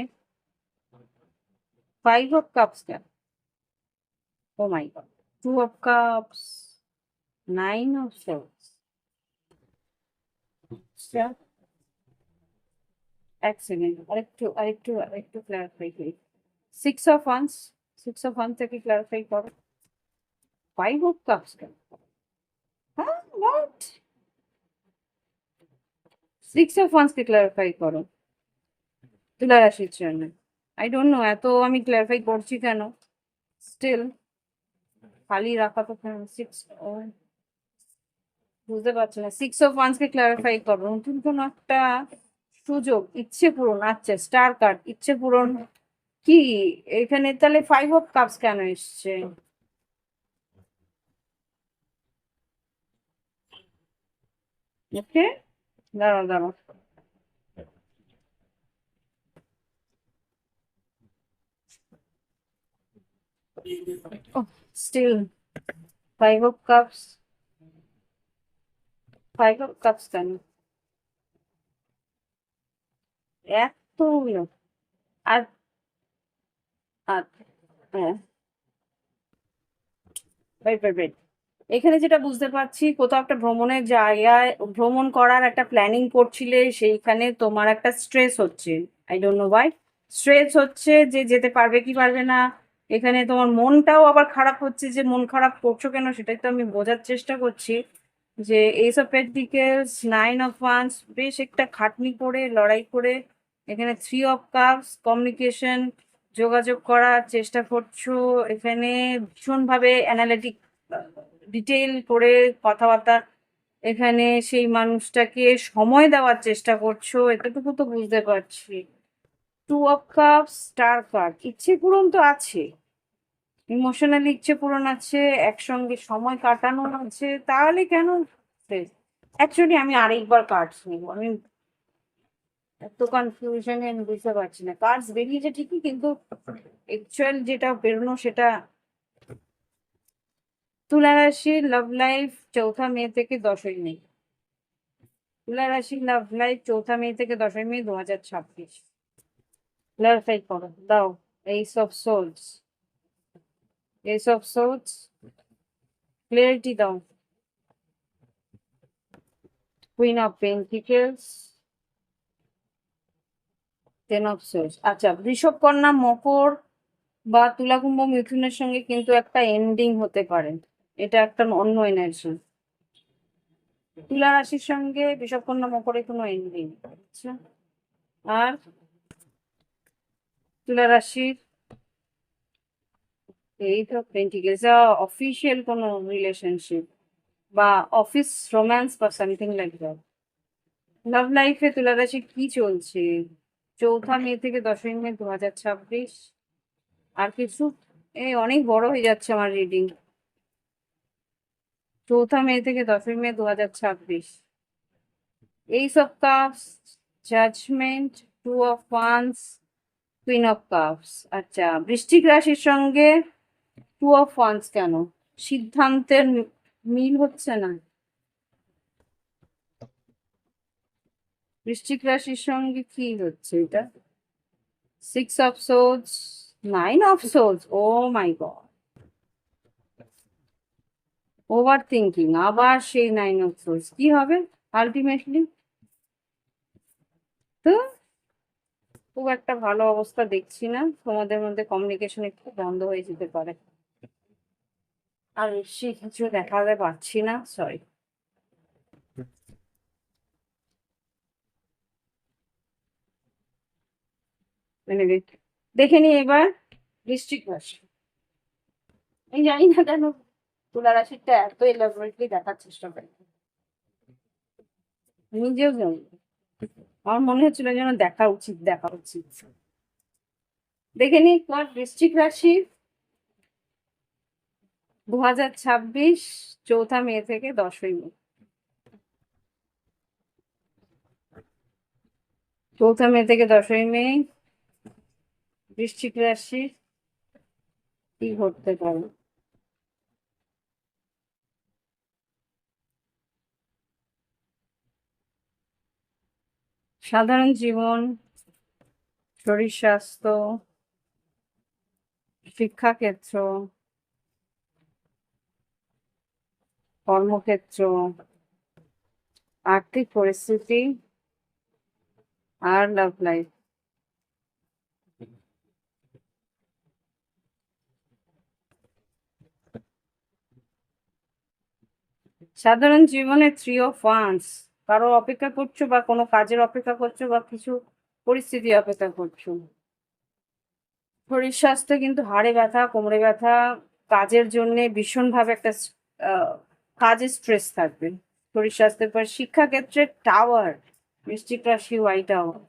ফাইভ অফ কাপস কেন? Oh my God, two of cups, nine of swords. এক সেকেন্ড, আরেকটু ক্লারিফাই করি। Six of wands, six of one থেকে ক্লারিফাই করো। ফাইভ অফ কাপস কেন? হ্যাঁ, হোয়াট? সিক্স অফ ওয়ান্স কে ক্লারিফাই করো তুলা রাশির জন্য। আই ডোন্ট নো, এত আমি ক্লারিফাই করছি কেন, স্টিল খালি রাখা তো সিক্স, বুঝতে পারছি না। সিক্স অফ ওয়ান্স কে ক্লারিফাই করো, নতুন কোন একটা সুযোগ, ইচ্ছে পূরণ। আচ্ছা, স্টার কার্ড, ইচ্ছে পূরণ কি এখানে? তাহলে ফাইভ অফ কাপস কেন এসছে? ওকে, দাঁড়াও দাঁড়াও। Still five of cups, five of cups কেন এত? আর আর হ্যাঁ, wait, wait, wait. এখানে যেটা বুঝতে পারছি, কোথাও একটা ভ্রমণের জায়গায়, ভ্রমণ করার একটা প্ল্যানিং করছিলে, সেইখানে তোমার একটা স্ট্রেস হচ্ছে। I don't know Y stress হচ্ছে, যে যেতে পারবে কি পারবে না। এখানে তোমার মনটাও আবার খারাপ হচ্ছে, যে মন খারাপ করছো কেন সেটাই তো আমি বোঝার চেষ্টা করছি। যে এইসব পেন্টিকেলস, নাইন অফ ওয়ান্স, বেশ একটা খাটনি করে লড়াই করে এখানে থ্রি অফ কাপস, কমিউনিকেশন, যোগাযোগ করার চেষ্টা করছো এখানে, ভীষণভাবে অ্যানালিটিক, ডিটেইল করে কথাবার্তা, এখানে সেই মানুষটাকে সময় দেওয়ার চেষ্টা করছো, এতটুকু তো বুঝতে পারছি। Two of cups, star card, ইচ্ছে পূরণ তো আছে, ইমোশনালি ইচ্ছে পূরণ আছে, একসঙ্গে সময় কাটানো আছে, তাহলে কেন? অ্যাকচুয়ালি আমি আরেকবার কার্ডস নিব, আমি এত কনফিউশনে আমি বুঝতে পারছি না। কার্ডস বেরিয়েছে ঠিকই, কিন্তু অ্যাকচুয়াল যেটা বেরোনো সেটা। তুলা রাশি, লাভ লাইফ, 4 মে থেকে 10ই মে। তুলা রাশি লাভ লাইফ 4 মে থেকে 10 মে 2026। ক্লারিফাই করো, দাও। Ace of swords, ace of swords, clarity দাও। Queen of pentacles, 10 of swords. আচ্ছা, বৃষভ, কন্যা, মকর বা তুলা, কুম্ভ, মিথুনের সঙ্গে কিন্তু একটা এন্ডিং হতে পারে। এটা একটা অন্য এনার্জি। তুলা রাশির সঙ্গে বৃষভ, কন্যা, মকরে কোনো এন্ডিং। আচ্ছা, আর তুলা রাশির এইট অফ পেন্টিকেলস, অফিসিয়াল কোনো রিলেশনশিপ বা অফিস রোম্যান্স বা সামথিং লাইক দ্যাট। লাভ লাইফে তুলা রাশি কি চলছে 4 মে থেকে 10 মে 2026? আর কিছু? এই অনেক বড় হয়ে যাচ্ছে আমার রিডিং। 4 মে থেকে 10 মে 2026। Ace of cups, judgement, 2 of wands, queen of cups. আচ্ছা, বৃশ্চিক রাশির সঙ্গে 2 অফ ওয়ান্স কেন? সিদ্ধান্তের মিল হচ্ছে না। বৃশ্চিক রাশির সঙ্গে কি হচ্ছে এটা? 6 of swords, 9 of swords. Oh my god, over thinking, আবার সেই 9 অফ সোর্ডস। কি হবে আলটিমেটলি? তো খুব একটা ভালো অবস্থা দেখছি না, তোমাদের মধ্যে কমিউনিকেশন একটু বন্ধ হয়ে যেতে পারে। আর বেশি কিছু দেখাতে পারছি না, সরি। দেখে নি এবার বৃশ্চিক রাশি। আমি জানি না কেন তুলা রাশিটা এত এলাবোরেটলি দেখার চেষ্টা করি, নিজেও জানি না। আমার মনে হচ্ছিল যেন দেখা উচিত, দেখা উচিত। দেখে নি তোমার বৃশ্চিক রাশি 2026, 4 মে থেকে 10 মে। 4 মে থেকে 10 মে বৃশ্চিক রাশি কি ঘটতে পারে? সাধারণ জীবন, শরীর স্বাস্থ্য, শিক্ষাক্ষেত্র, কর্মক্ষেত্র, আর্থিক পরিস্থিতি, আর লাভ লাইফ। সাধারণ জীবনে 3 অফ ওয়ান্স, কারো অপেক্ষা করছো বা কোনো কাজের অপেক্ষা করছো বা কিছু পরিস্থিতি অপেক্ষা করছো। শরীর স্বাস্থ্য কিন্তু হাড়ে ব্যথা, কোমরে ব্যথা, কাজের জন্য ভীষণভাবে একটা আহ, কাজের স্ট্রেস থাকবে শরীর স্বাস্থ্যের পর। শিক্ষাক্ষেত্রে টাওয়ার, বৃশ্চিক রাশি হোয়াইট টাওয়ার।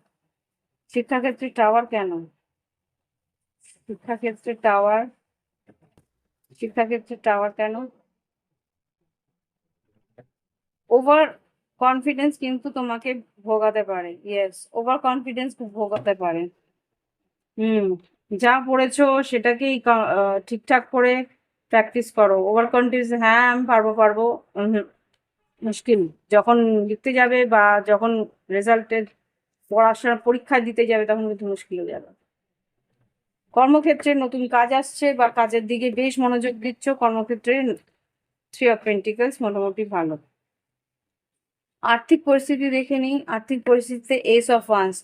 শিক্ষাক্ষেত্রে টাওয়ার কেন? শিক্ষাক্ষেত্রে টাওয়ার, শিক্ষাক্ষেত্রে টাওয়ার কেন? ওভার কনফিডেন্স কিন্তু তোমাকে ভোগাতে পারে। ইয়েস, ওভার কনফিডেন্স ভোগাতে পারে। হুম, যা পড়েছো সেটাকেই ঠিকঠাক করে প্র্যাকটিস করো। ওভার কনফিডেন্স, হ্যাঁ আমি পারবো পারবো, মুশকিল। যখন লিখতে যাবে বা যখন রেজাল্টের পড়াশোনা পরীক্ষা দিতে যাবে তখন কিন্তু মুশকিল হয়ে যাবে। কর্মক্ষেত্রে নতুন কাজ আসছে বা কাজের দিকে বেশ মনোযোগ দিচ্ছ, কর্মক্ষেত্রে 3 অফ পেন্টিকলস মোটামুটি ভালো। আর্থিক পরিস্থিতি দেখে নিই, আর্থিক পরিস্থিতিতে এস অফ ওয়ান্স,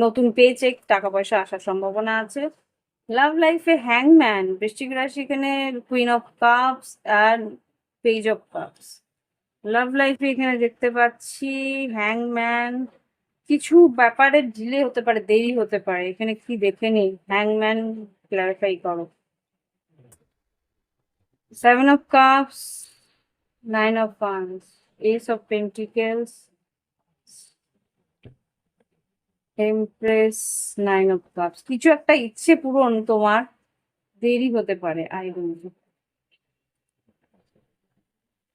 নতুন পে চেক, টাকা পয়সা আসার সম্ভাবনা আছে। লাভ লাইফে হ্যাংম্যান, বৃশ্চিক রাশি, এখানে কুইন অফ কাপস আর পেজ অফ কাপস। লাভ লাইফে এখানে দেখতে পাচ্ছি হ্যাংম্যান, কিছু ব্যাপারে ডিলে হতে পারে, দেরি হতে পারে। এখানে কি দেখে নি হ্যাংম্যান, ক্লারিফাই করো। 7 of cups, 9 of wands, S of pentacles, empress, 9 of cups. কিছু একটা ইচ্ছে পূরণ তোমার দেরি হতে পারে। আই ডোন্ট নো,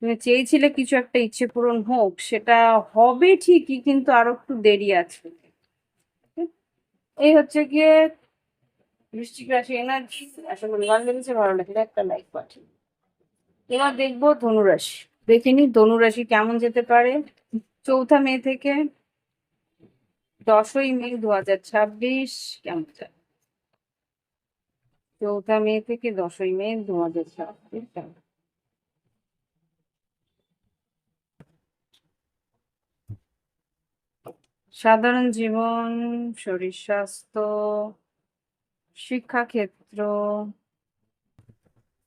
তুমি চেয়েছিলে কিছু একটা ইচ্ছে পূরণ হোক, সেটা হবে ঠিকই কিন্তু আরো একটু দেরি আছে। এই হচ্ছে গিয়ে বৃশ্চিক রাশি এনার্জি। আশা করি ভালো লেগেছে, ভালো লাগলে একটা লাইক পাঠিয়ে। এবার দেখবো ধনুরাশি। দেখিনি ধনুরাশি কেমন যেতে পারে 4 মে থেকে 10ই মে 2026 কেমন যায়? 4 মে থেকে 10ই মে 2026 সাধারণ জীবন, শরীর স্বাস্থ্য, শিক্ষাক্ষেত্র,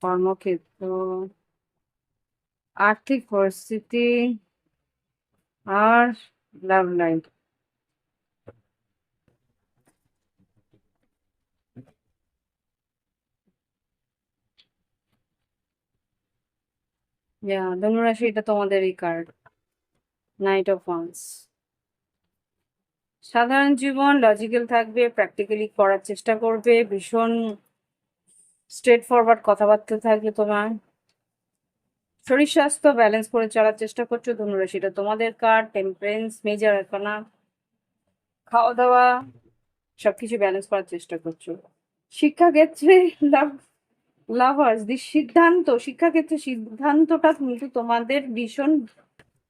কর্মক্ষেত্র, আর্থিক পরিস্থিতি আর লাভ লাইফ। ধনুরাশি, এটা তোমাদেরই কার্ড, নাইট অফ ওয়ান্স। সাধারণ জীবন লজিক্যাল থাকবে, প্র্যাকটিক্যালি করার চেষ্টা করবে, ভীষণ স্ট্রেট ফরওয়ার্ড কথাবার্তা থাকবে তোমার। শরীর স্বাস্থ্য ব্যালেন্স করে চলার চেষ্টা করছো ধনুরাশি, এটা তোমাদের কার্ড, টেম্পারেন্স, মেজর আরকানা। খাওয়া দাওয়া সবকিছু ব্যালেন্স করার চেষ্টা করছো। শিক্ষাক্ষেত্রে লাভ লাভার্স, সিদ্ধান্ত, শিক্ষাক্ষেত্রে সিদ্ধান্তটা কিন্তু তোমাদের ভীষণ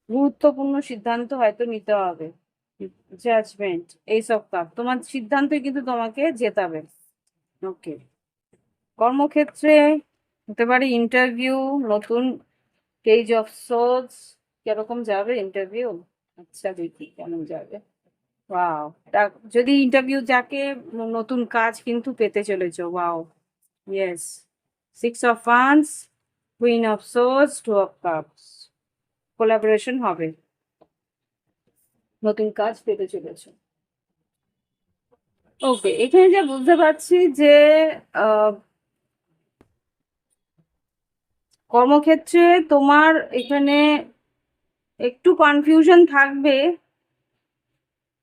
গুরুত্বপূর্ণ সিদ্ধান্ত হয়তো নিতে হবে। জাজমেন্ট, এইসব কাপ, তোমার সিদ্ধান্তই কিন্তু তোমাকে জেতাবে। ওকে, কর্মক্ষেত্রে হতে পারে ইন্টারভিউ, নতুন পেজ অফ সোর্স। কিরকম যাবে ইন্টারভিউ? আচ্ছা, দেখি কেমন যাবে। ওয়াও, যদি ইন্টারভিউ যাকে, নতুন কাজ কিন্তু পেতে চলেছো। Wow, yes. 6 of wands, queen of source, 2 of cups. Collaboration হবে, নতুন কাজ পেতে চলেছো। ওকে, এখানে যা বুঝতে পারছি যে কর্মক্ষেত্রে তোমার এখানে একটু কনফিউশন থাকবে।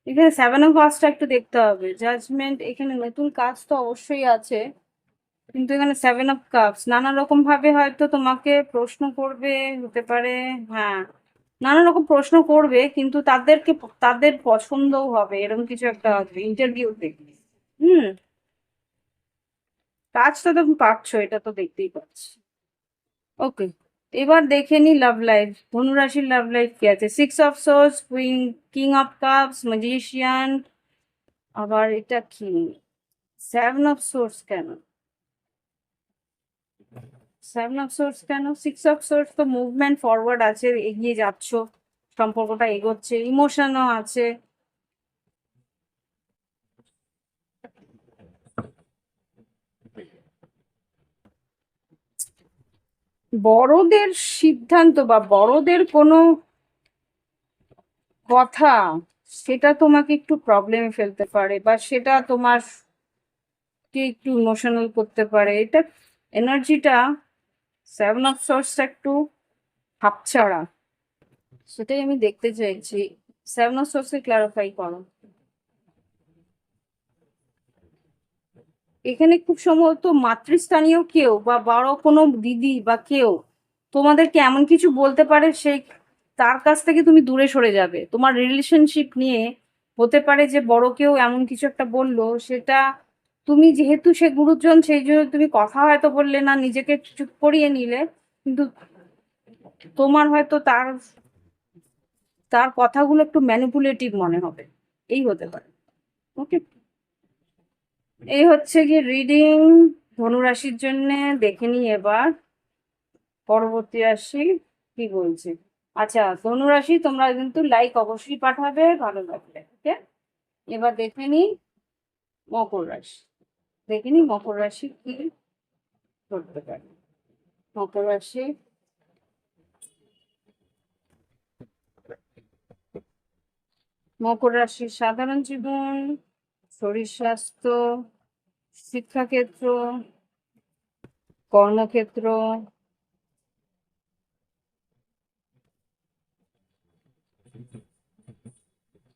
এখানে 7 অফ ওয়ান্সটা একটু দেখতে হবে, জাজমেন্ট। এখানে নতুন কাজ তো অবশ্যই আছে, কিন্তু এখানে 7 অফ কাপস নানা রকম ভাবে হয়তো তোমাকে প্রশ্ন করবে, হতে পারে। হ্যাঁ, নানা রকম প্রশ্ন করবে, কিন্তু তাদের পছন্দও হবে, এরকম কিছু একটা হবে ইন্টারভিউতে। হুম, কাজটা তো পাচ্ছ, এটা তো দেখতেই পাচ্ছি। ওকে, এবার দেখে নি লাভ লাইফ, ধনুরাশির লাভ লাইফ কি আছে। 6 of swords, queen, king of cups, magician. আবার এটা কি? 7 অফ সোর্স কেন? 7 অফ সোর্স কেন? 6 অফ সোর্স তো মুভমেন্ট ফরওয়ার্ড আছে, এগিয়ে যাচ্ছ, সম্পর্কটা এগোচ্ছে, ইমোশনও আছে। বড়দের সিদ্ধান্ত বা বড়দের কোনো কথা, সেটা তোমাকে একটু প্রবলেমে ফেলতে পারে, বা সেটা তোমার কে একটু ইমোশনাল করতে পারে। এটা এনার্জিটা, 7 অফ সোর্সটা একটু হাপছাড়া, সেটাই আমি দেখতে চাইছি। 7 অফ সোর্সে ক্লারিফাই করো। এখানে খুব সম্ভবত মাতৃস্থানীয় কেউ বা বড় কোনো দিদি বা কেউ তোমাদেরকে এমন কিছু বলতে পারে, সেই তার কাছ থেকে তুমি দূরে সরে যাবে। তোমার রিলেশনশিপ নিয়ে হতে পারে যে বড় কেউ এমন কিছু একটা বললো, সেটা তুমি যেহেতু সে গুরুজন, সেই জন্য তুমি কথা হয়তো বললে না, নিজেকে চুপ করিয়ে নিলে, কিন্তু তোমার হয়তো তার তার কথাগুলো একটু ম্যানিপুলেটিভ মনে হবে, এই হতে পারে। ওকে, এই হচ্ছে কি রিডিং ধনুরাশির জন্য। দেখে নি এবার পরবর্তী রাশি কি বলছে। আচ্ছা, ধনুরাশি, তোমরা কিন্তু লাইক অবশ্যই পাঠাবে ভালো লাগলে। ওকে, এবার দেখে নি মকর রাশি। দেখে নি মকর রাশি কি করতে পারে। মকর রাশি, মকর রাশির সাধারণ জীবন, শরীর স্বাস্থ্য, শিক্ষাক্ষেত্র, কর্মক্ষেত্র,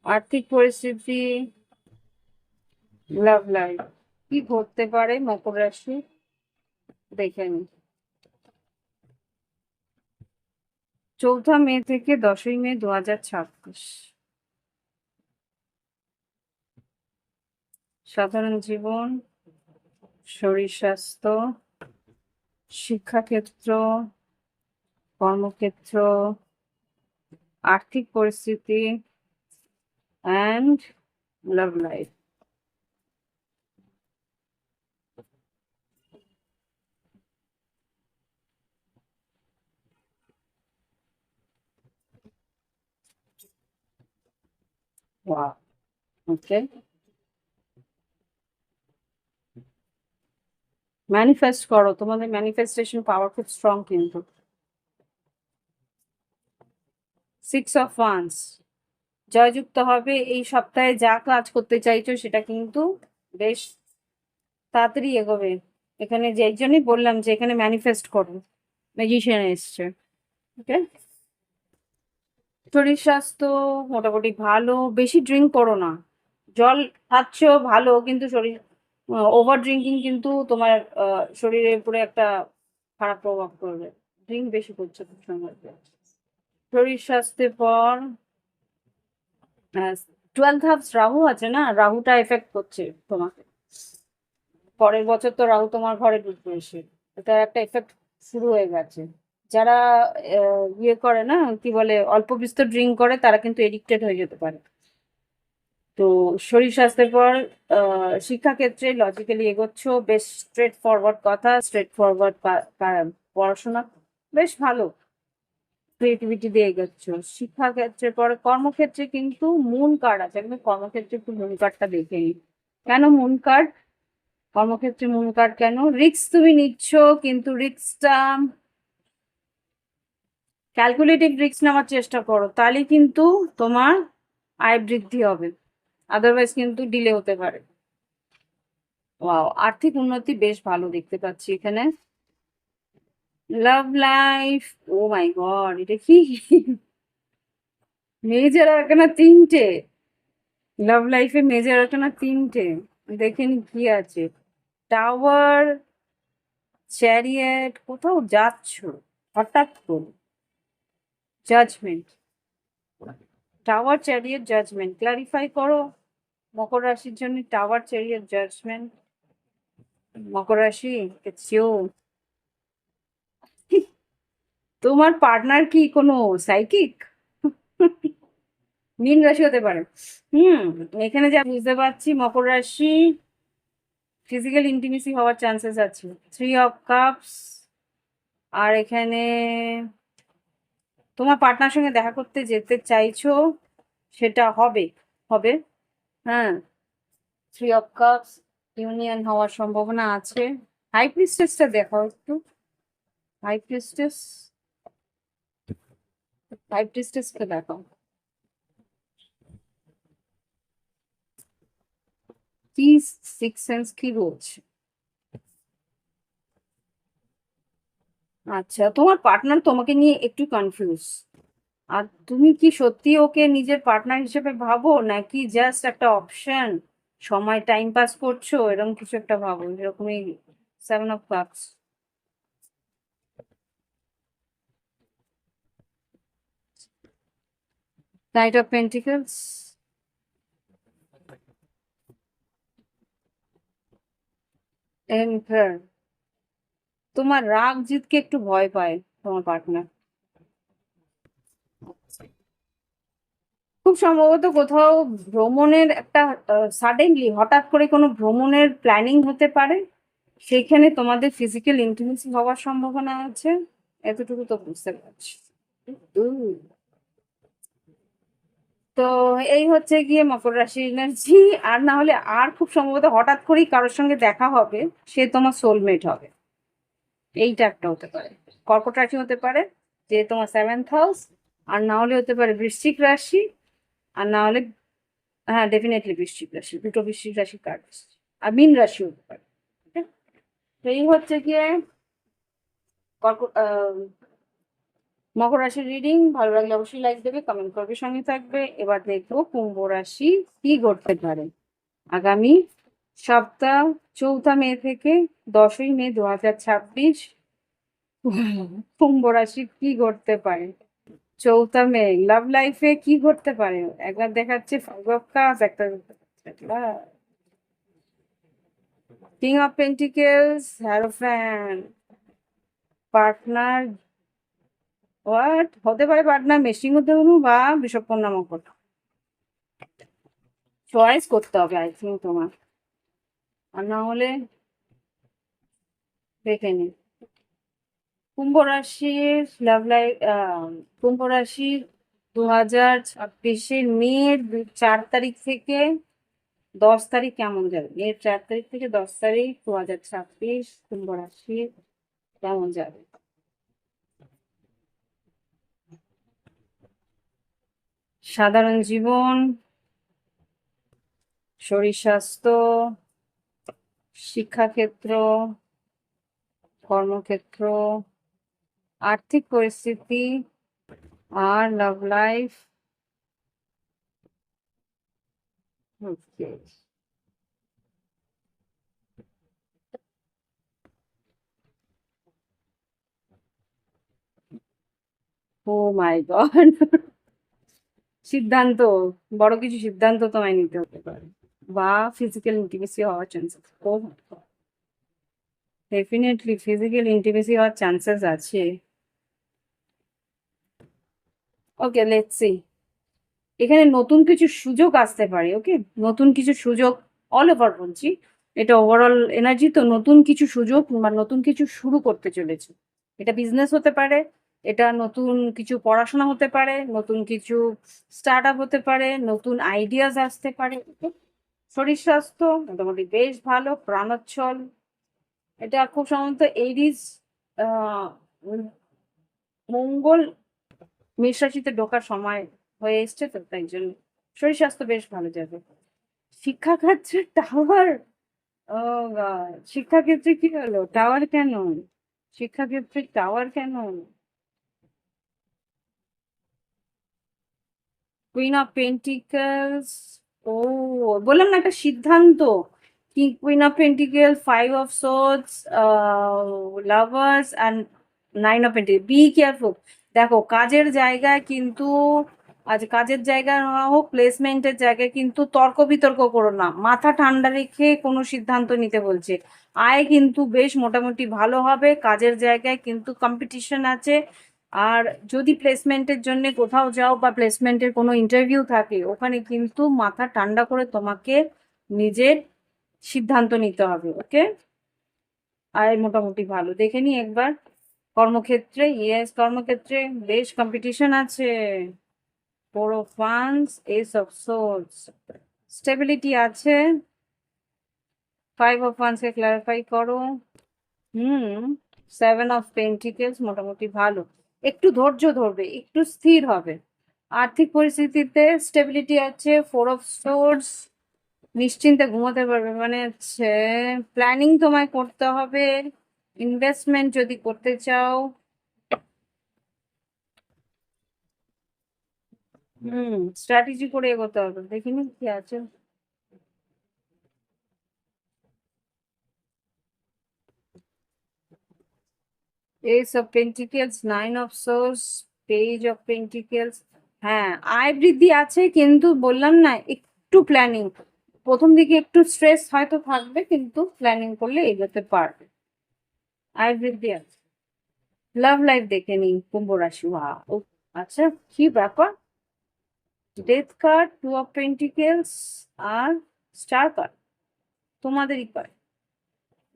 আর্থিক পরিস্থিতি, লাভ লাইফ। কি ঘটতে পারে মকর রাশি, দেখে নি। 4 মে থেকে 10ই মে 2026। সাধারণ জীবন, শরীর স্বাস্থ্য, শিক্ষাক্ষেত্র, কর্মক্ষেত্র, আর্থিক পরিস্থিতি and love life. Wow, okay. Manifest করো, তোমাদের ম্যানিফেস্টেশন পাওয়ার খুব স্ট্রং কিন্তু। 6 অফ ওয়ান্স, জয়যুক্ত হবে এই সপ্তাহে। যা কাজ করতে চাইছো সেটা কিন্তু বেশ তাড়াতাড়ি এগোবে। এখানে যে জন্যই বললাম যে এখানে ম্যানিফেস্ট করো, ম্যাজিশিয়ান এসছে। ওকে, শরীর স্বাস্থ্য মোটামুটি ভালো। বেশি ড্রিঙ্ক করো না। জল খাচ্ছ ভালো, কিন্তু শরীর ওভার ড্রিঙ্কিং কিন্তু তোমার শরীরের উপরে একটা খারাপ প্রভাব পড়বে। ড্রিঙ্ক বেশি করছো খুব সময়। শরীর স্বাস্থ্যের পর 12th হাউস রাহু আছে না, রাহুটা এফেক্ট করছে তোমাকে। পরের বছর তো রাহু তোমার ঘরে ঢুকবে এসে, এটা একটা এফেক্ট শুরু হয়ে গেছে। যারা ইয়ে করে না, কি বলে, অল্প বিস্তর ড্রিঙ্ক করে, তারা কিন্তু এডিক্টেড হয়ে যেতে পারে। তো শরীর স্বাস্থ্যের পর শিক্ষাক্ষেত্রে লজিক্যালি এগোচ্ছ, বেশ স্ট্রেট ফরওয়ার্ড কথা, স্ট্রেট ফরওয়ার্ড পড়াশোনা বেশ ভালো, ক্রিয়েটিভিটি দিয়ে এগোচ্ছ। শিক্ষাক্ষেত্রের পর কর্মক্ষেত্রে কিন্তু মুন কার্ড আছে, আমি কর্মক্ষেত্রে একটু মুন কার্ডটা দেখে নিই। কেন মুন কার্ড? কর্মক্ষেত্রে মুন কার্ড কেন? রিস্ক তুমি নিচ্ছ, কিন্তু রিস্কটা ক্যালকুলেটিভ রিস্ক নেওয়ার চেষ্টা করো, তাহলে কিন্তু তোমার আয় বৃদ্ধি হবে। আদারওয়াইজ কিন্তু ডিলে হতে পারে। ওয়াও, আর্থিক উন্নতি বেশ ভালো দেখতে পাচ্ছি এখানে। Love life, O my God, এটা কি? মেজর আর্কানা 3টে। লাভ লাইফে মেজর আর্কানা 3টে। দেখেন কি আছে। টাওয়ার, চ্যারিয়েট, কোথাও যাচ্ছ হঠাৎ করে। Judgement, tower, chariot, judgement, clarify করো। মকর রাশির জন্য টাওয়ার, চ্যারিয়েট, জাজমেন্ট। মকর রাশি, ইটস ইউ। তোমার পার্টনার কি কোনো সাইকিক? মীন রাশি হতে পারে। হুম, এখানে যা বুঝতে পারছি, মকর রাশি ফিজিক্যাল ইন্টিমেসি হওয়ার চান্সেস আছে। 3 অফ কাপস। আর এখানে তোমার পার্টনার সঙ্গে দেখা করতে যেতে চাইছো, সেটা হবে, হবে। হ্যাঁ, 3 অফ কাপস, ইউনিয়ন হওয়ার সম্ভাবনা আছে। হাই প্রিস্টেসটা দেখো একটু। হাই প্রিস্টেস, হাই প্রিস্টেসকে দেখো। কি সিক্স সেন্স কি বলছে? আচ্ছা, তোমার পার্টনার তোমাকে নিয়ে একটু কনফিউজ। আর তুমি কি সত্যি ওকে নিজের পার্টনার হিসেবে ভাবো, নাকি জাস্ট একটা অপশন, সময় টাইম পাস করছো, এরকম কিছু একটা ভাবো? এরকমই 7 of cups. Night of pentacles, emperor. তোমার রাগ জিতকে একটু ভয় পায় তোমার পার্টনার। খুব সম্ভবত কোথাও ভ্রমণের একটা, সাডেনলি হঠাৎ করে কোনো ভ্রমণের প্ল্যানিং হতে পারে, সেখানে তোমাদের ফিজিক্যাল ইন্টিমেসি হওয়ার সম্ভাবনা আছে। এতটুকু তো বুঝতে পারছি। উম, তো এই হচ্ছে গিয়ে মকর রাশি এনার্জি। আর না হলে আর খুব সম্ভবত হঠাৎ করেই কারোর সঙ্গে দেখা হবে, সে তোমার সোলমেট হবে। এইটা একটা হতে পারে। কর্কট রাশি হতে পারে, যে তোমার 7th হাউস। আর না হলে হতে পারে বৃশ্চিক রাশি। আর না হলে, হ্যাঁ ডেফিনেটলি বৃশ্চিক রাশি, দুটো বৃশ্চিক রাশি কার্ড। আর মীন রাশি হতে পারে। Okay? তো এই হচ্ছে গিয়ে কর্কট মকর রাশির রিডিং। ভালো লাগলে অবশ্যই লাইক দেবে, কমেন্ট করবে, সঙ্গে থাকবে। এবার দেখবো কুম্ভ রাশি কি করতে পারে আগামী সপ্তাহ, 4 মে থেকে 10ই মে 2026। কুম্ভ রাশি কি করতে পারে 4 মে? লাভ লাইফে কি করতে পারে? একবার দেখাচ্ছে 5 অফ কাপস, একটা king of pentacles, hierophant, partner, what হতে পারে পার্টনার মেশিং হতে পারে বা বিষবকন্যা মকর। চয়েস করতে হবে আই থিঙ্ক তোমার, আর না হলে দেখে নি। কুম্ভ রাশির লাভ লাইফ, কুম্ভ রাশির 2026-এর মেয়ের 4 তারিখ থেকে 10 তারিখ কেমন যাবে? মেয়ের 4 তারিখ থেকে 10 তারিখ 2026 কুম্ভ রাশির কেমন যাবে? সাধারণ জীবন, শরীর স্বাস্থ্য, শিক্ষাক্ষেত্র, কর্মক্ষেত্র, আর্থিক পরিস্থিতি, আর love life. O my god! সিদ্ধান্ত, বড় কিছু সিদ্ধান্ত তোমায় নিতে হতে পারে, বা ফিজিক্যাল ইন্টিমেসি হওয়ার চান্সেস। ও ডেফিনেটলি ফিজিক্যাল ইন্টিমেসি হওয়ার চান্সেস আছে। ওকে, লেটস সি। এখানে নতুন কিছু সুযোগ আসতে পারে। ওকে, নতুন কিছু সুযোগ, অল ওভার বলছি, এটা ওভারঅল এনার্জি তো। নতুন কিছু সুযোগ বা নতুন কিছু শুরু করতে চলেছে। এটা বিজনেস হতে পারে, এটা নতুন কিছু পড়াশোনা হতে পারে, নতুন কিছু স্টার্ট আপ হতে পারে, নতুন আইডিয়াস আসতে পারে। শরীর স্বাস্থ্য মোটামুটি বেশ ভালো, প্রাণোচ্ছল। এটা খুব সম্ভবত এরিস, আহ মঙ্গল মেষ রাশিতে ঢোকার সময় হয়ে এসছে, তো তাই জন্য শরীর স্বাস্থ্য বেশ ভালো যাবে। শিক্ষাক্ষেত্রে টাওয়ার, ও গড, শিক্ষাক্ষেত্রে কি হলো? টাওয়ার কেন? শিক্ষাক্ষেত্রে টাওয়ার কেন? Queen of pentacles. ও, বললাম না একটা সিদ্ধান্ত। কি queen of pentacle, 5 of swords, lovers and 9 of pentacle. Be careful. দেখো কাজের জায়গায় কিন্তু, আজ কাজের জায়গায় না হোক প্লেসমেন্টের জায়গায় কিন্তু তর্ক বিতর্ক করো না, মাথা ঠান্ডা রেখে কোনো সিদ্ধান্ত নিতে বলছে। আয় কিন্তু বেশ মোটামুটি ভালো হবে, কাজের জায়গায় কিন্তু কম্পিটিশন আছে। আর যদি প্লেসমেন্টের জন্য কোথাও যাও বা প্লেসমেন্টের কোনো ইন্টারভিউ থাকে, ওখানে কিন্তু মাথা ঠান্ডা করে তোমাকে নিজের সিদ্ধান্ত নিতে হবে। ওকে, আর মোটামুটি ভালো দেখে নি একবার। কর্মক্ষেত্রে, ইয়েস, কর্মক্ষেত্রে বেশ কম্পিটিশন আছে। 4 of once, S of swords, stability আছে। 5 অফ ওয়ান্সকে ক্লারিফাই করো। হুম, 7 অফ পেন্টিকেলস মোটামুটি ভালো। একটু ধৈর্য ধরবে, একটু স্থির হবে। আর্থিক পরিস্থিতিতে স্টেবিলিটি আছে। 4 অফ সোর্ডস, নিশ্চিন্তে ঘুমোতে পারবে, মানে হচ্ছে প্ল্যানিং তোমায় করতে হবে, ইনভেস্টমেন্ট যদি করতে চাও। স্ট্র্যাটেজি করে এগোতে হবে। দেখিনি কি আছে। S of pentacles, 9 of swords, page of pentacles. হ্যাঁ, আয় বৃদ্ধি আছে, কিন্তু বললাম না একটু প্ল্যানিং। প্রথম দিকে একটু স্ট্রেস হয়তো থাকবে, কিন্তু প্ল্যানিং করলে এগোতে পারবে। আয় বৃদ্ধি আছে। লাভ লাইফ দেখে নিন কুম্ভ রাশি। ও আচ্ছা, কি ব্যাপার? ডেথ কার্ড, 2 অফ পেন্টিকেলস, আর স্টার কার্ড তোমাদেরই পায়।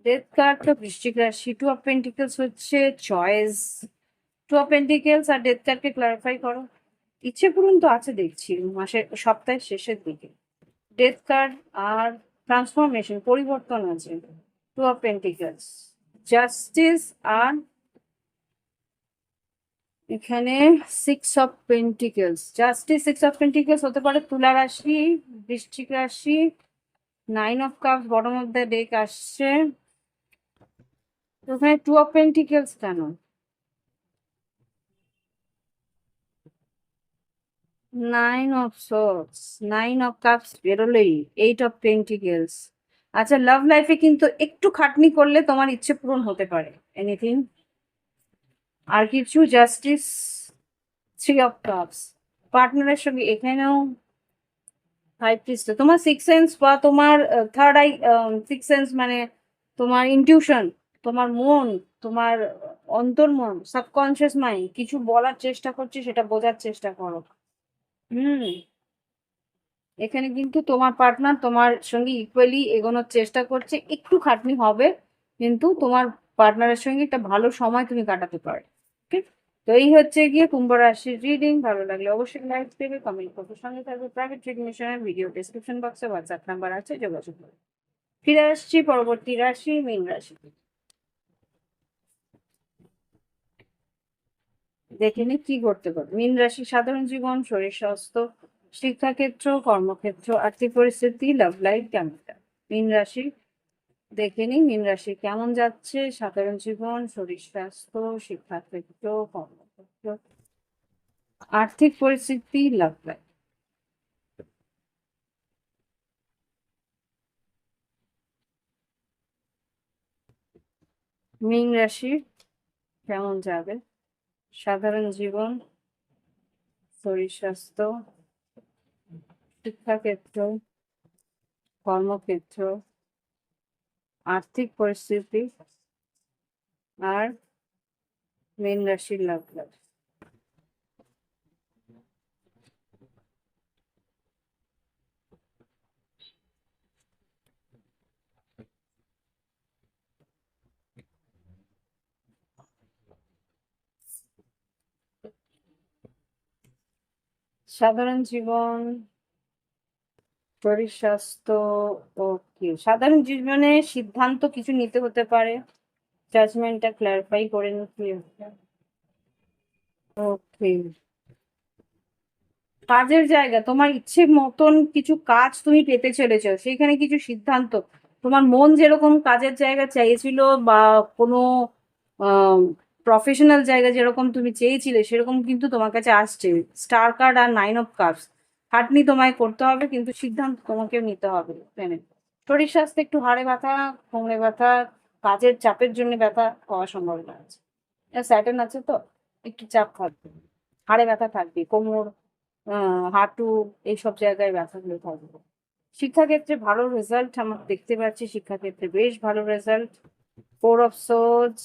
ডেথ কার্ড তো বৃশ্চিক রাশি, 2 অফ পেন্টিকেলস হচ্ছে চয়েস। 2 অফ পেন্টিকেলস আর ডেথ কার্ডকে ক্লারিফাই করো। ইচ্ছে পূরণ তো আছে দেখছি মাসের সপ্তাহের শেষের দিকে। ডেথ কার্ড আর ট্রান্সফরমেশন, পরিবর্তন আছে। 2 অফ পেন্টিকেলস, জাস্টিস, আর এখানে 6 of pentacles. Justice, 6 of pentacles হতে পারে তুলা রাশি, বৃশ্চিক রাশি। 9 of cups bottom of the day আসছে। তো ওখানে 2 অফ পেন্টিকেলস কেন? 9 অফ সোর্স, 9 অফ কাপস বেরোলেই 8 অফ পেন্টিকেলস। আচ্ছা, লাভ লাইফে কিন্তু একটু খাটনি করলে তোমার ইচ্ছে পূরণ হতে পারে। এনিথিং আর কিছু? জাস্টিস, 3 অফ কাপস, পার্টনারের সঙ্গে এখানেও 5 পিসটা তোমার সিক্স সেন্স বা তোমার থার্ড আই। সিক্স সেন্স মানে তোমার ইনটিউশন, তোমার মন, তোমার অন্তর্মন, সাবকনসিয়াস মাইন্ড কিছু বলার চেষ্টা করছে, সেটা বোঝার চেষ্টা করো। হুম। এখানে কিন্তু তোমার পার্টনার তোমার সঙ্গে ইকুয়ালি এগোনোর চেষ্টা করছে, একটু খাটনি হবে, কিন্তু তোমার পার্টনারের সঙ্গে একটা ভালো সময় তুমি কাটাতে পারো। ঠিক। তো এই হচ্ছে গিয়ে কুম্ভ রাশির রিডিং। ভালো লাগলে অবশ্যই লাইক দেবে, কমেন্ট করবে, সঙ্গে থাকবে। প্রাইভেট রিডিংয়ের ভিডিও ডেসক্রিপশন বক্সে হোয়াটসঅ্যাপ নাম্বার আছে, যোগাযোগ করবে। ফিরে আসছি পরবর্তী রাশি, মীন রাশি। দেখে নি কি করতে পারো। মীন রাশি সাধারণ জীবন, শরীর স্বাস্থ্য, শিক্ষাক্ষেত্র, কর্মক্ষেত্র, আর্থিক পরিস্থিতি, লাভ লাইফ কেমন যায়। মীন রাশি দেখে নি মীন রাশি কেমন যাচ্ছে, সাধারণ জীবন, শরীর স্বাস্থ্য, শিক্ষাক্ষেত্র, কর্মক্ষেত্র, আর্থিক পরিস্থিতি, লাভ লাইফ। মীন রাশি কেমন যাবে, সাধারণ জীবন, শরীর স্বাস্থ্য, শিক্ষাক্ষেত্র, কর্মক্ষেত্র, আর্থিক পরিস্থিতি, আর মীন রাশির লাভ লাভ। সাধারণ জীবন, শরীর স্বাস্থ্য, ওকে। সাধারণ জীবনে সিদ্ধান্ত কিছু নিতে হতে পারে, জাজমেন্টটা ক্লারিফাই করে নিতে। ওকে। কাজের জায়গা, তোমার ইচ্ছে মতন কিছু কাজ তুমি পেতে চলেছো, সেখানে কিছু সিদ্ধান্ত, তোমার মন যেরকম কাজের জায়গা চাইছিল, বা কোনো প্রফেশনাল জায়গা যেরকম তুমি চেয়েছিলে, সেরকম কিন্তু তোমার কাছে আসছে। স্টার কার্ড আর 9 অফ কাপস। খাটনি তোমায় করতে হবে, কিন্তু সিদ্ধান্ত তোমাকে নিতে হবে ট্রেনে। শরীর স্বাস্থ্যে একটু হাড়ে ব্যথা, কোমরে ব্যথা, কাজের চাপের জন্য ব্যথা হওয়ার সম্ভাবনা আছে। স্যাটার্ন আছে তো, একটু চাপ থাকবে, হাড়ে ব্যথা থাকবে, কোমর, হাঁটু, এইসব জায়গায় ব্যথাগুলো থাকবে। শিক্ষাক্ষেত্রে ভালো রেজাল্ট আমরা দেখতে পাচ্ছি, শিক্ষাক্ষেত্রে বেশ ভালো রেজাল্ট। 4 অফ সোর্ডস,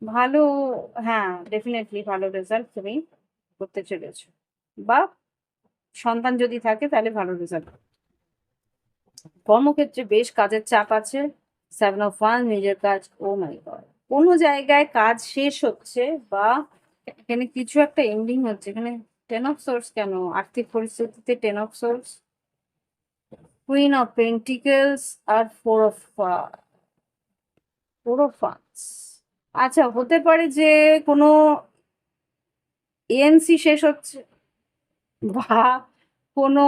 ভালো। হ্যাঁ, ডেফিনেটলি ভালো রেজাল্ট তুমি করতে চলেছো, বা সন্তান যদি থাকে তাহলে ভালো রেজাল্ট। কর্মক্ষেত্রে বেশ কাজের চাপ আছে। 7 অফ ওয়ান্স, নিজের কাজ, ও মাই গড, কোনো জায়গায় কাজ শেষ হচ্ছে, বা এখানে কিছু একটা এন্ডিং হচ্ছে। এখানে 10 অফ সোর্স কেন, আর্থিক পরিস্থিতিতে 10 of swords, queen of pentacles, আর 4 অফ ওয়ান্স। আচ্ছা, হতে পারে যে কোনো এএনসি শেষ হচ্ছে, বা কোনো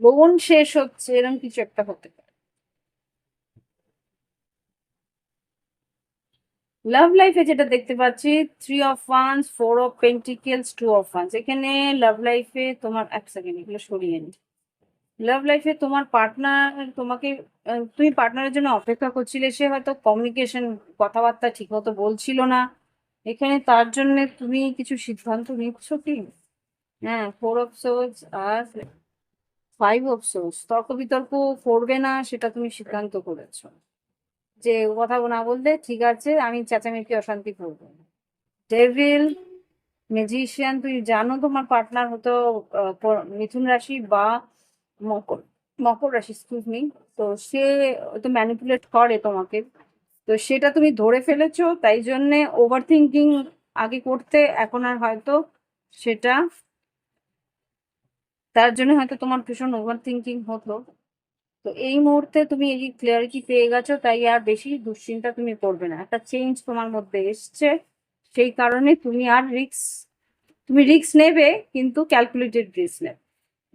লোন শেষ হচ্ছে, এরকম কিছু একটা হতে পারে। লাভ লাইফে যেটা দেখতে পাচ্ছি, 3 of wands, 4 of pentacles, 2 of once. এখানে লাভ লাইফে তোমার, এক সেকেন্ড এগুলো সরিয়ে নি। লাভ লাইফে তোমার পার্টনার তোমাকে, তুমি পার্টনারের জন্য অপেক্ষা করছিলে, সে হয়তো কমিউনিকেশন, কথাবার্তা ঠিক মতো বলছিল না, এখানে তার জন্য তুমি কিছু সিদ্ধান্ত নিচ্ছ কি। হ্যাঁ, 4 অফ সোর্স আর 5 অফ সোর্স, তর্ক বিতর্ক করবে না, সেটা তুমি সিদ্ধান্ত করেছো, যে ও কথা না বললে ঠিক আছে, আমি চেঁচামেচি অশান্তি করবো না। ডেভিল, ম্যাজিশিয়ান, তুই জানো তোমার পার্টনার হতো মিথুন রাশি বা মকর, মকর রাশি, এক্সকিউজ মি। তো সে তো ম্যানিপুলেট করে তোমাকে, তো সেটা তুমি ধরে ফেলেছো, তাই জন্যে ওভার থিঙ্কিং আগে করতে, এখন আর হয়তো সেটা, তার জন্য হয়তো তোমার ভীষণ ওভার থিঙ্কিং হতো। তো এই মুহূর্তে তুমি এই ক্লিয়ারিটি পেয়ে গেছো, তাই আর বেশি দুশ্চিন্তা তুমি করবে না, একটা চেঞ্জ তোমার মধ্যে এসছে, সেই কারণে তুমি রিস্ক নেবে, কিন্তু ক্যালকুলেটেড রিস্ক নেবে,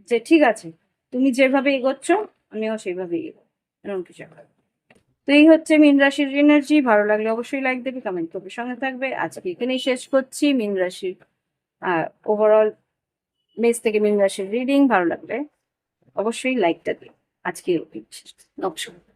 যে ঠিক আছে তুমি যেভাবে এগোচ্ছ আমিও সেইভাবে এগোবো, এরকম কিছু একটা। তো এই হচ্ছে মীন রাশির এনার্জি। ভালো লাগলে অবশ্যই লাইক দেবে, কমেন্ট করবে, সঙ্গে থাকবে। আজকে এখানেই শেষ করছি মীন রাশির ওভারঅল মেষ থেকে মীন রাশির রিডিং। ভালো লাগলে অবশ্যই লাইকটা দিই। আজকে নমস্কার।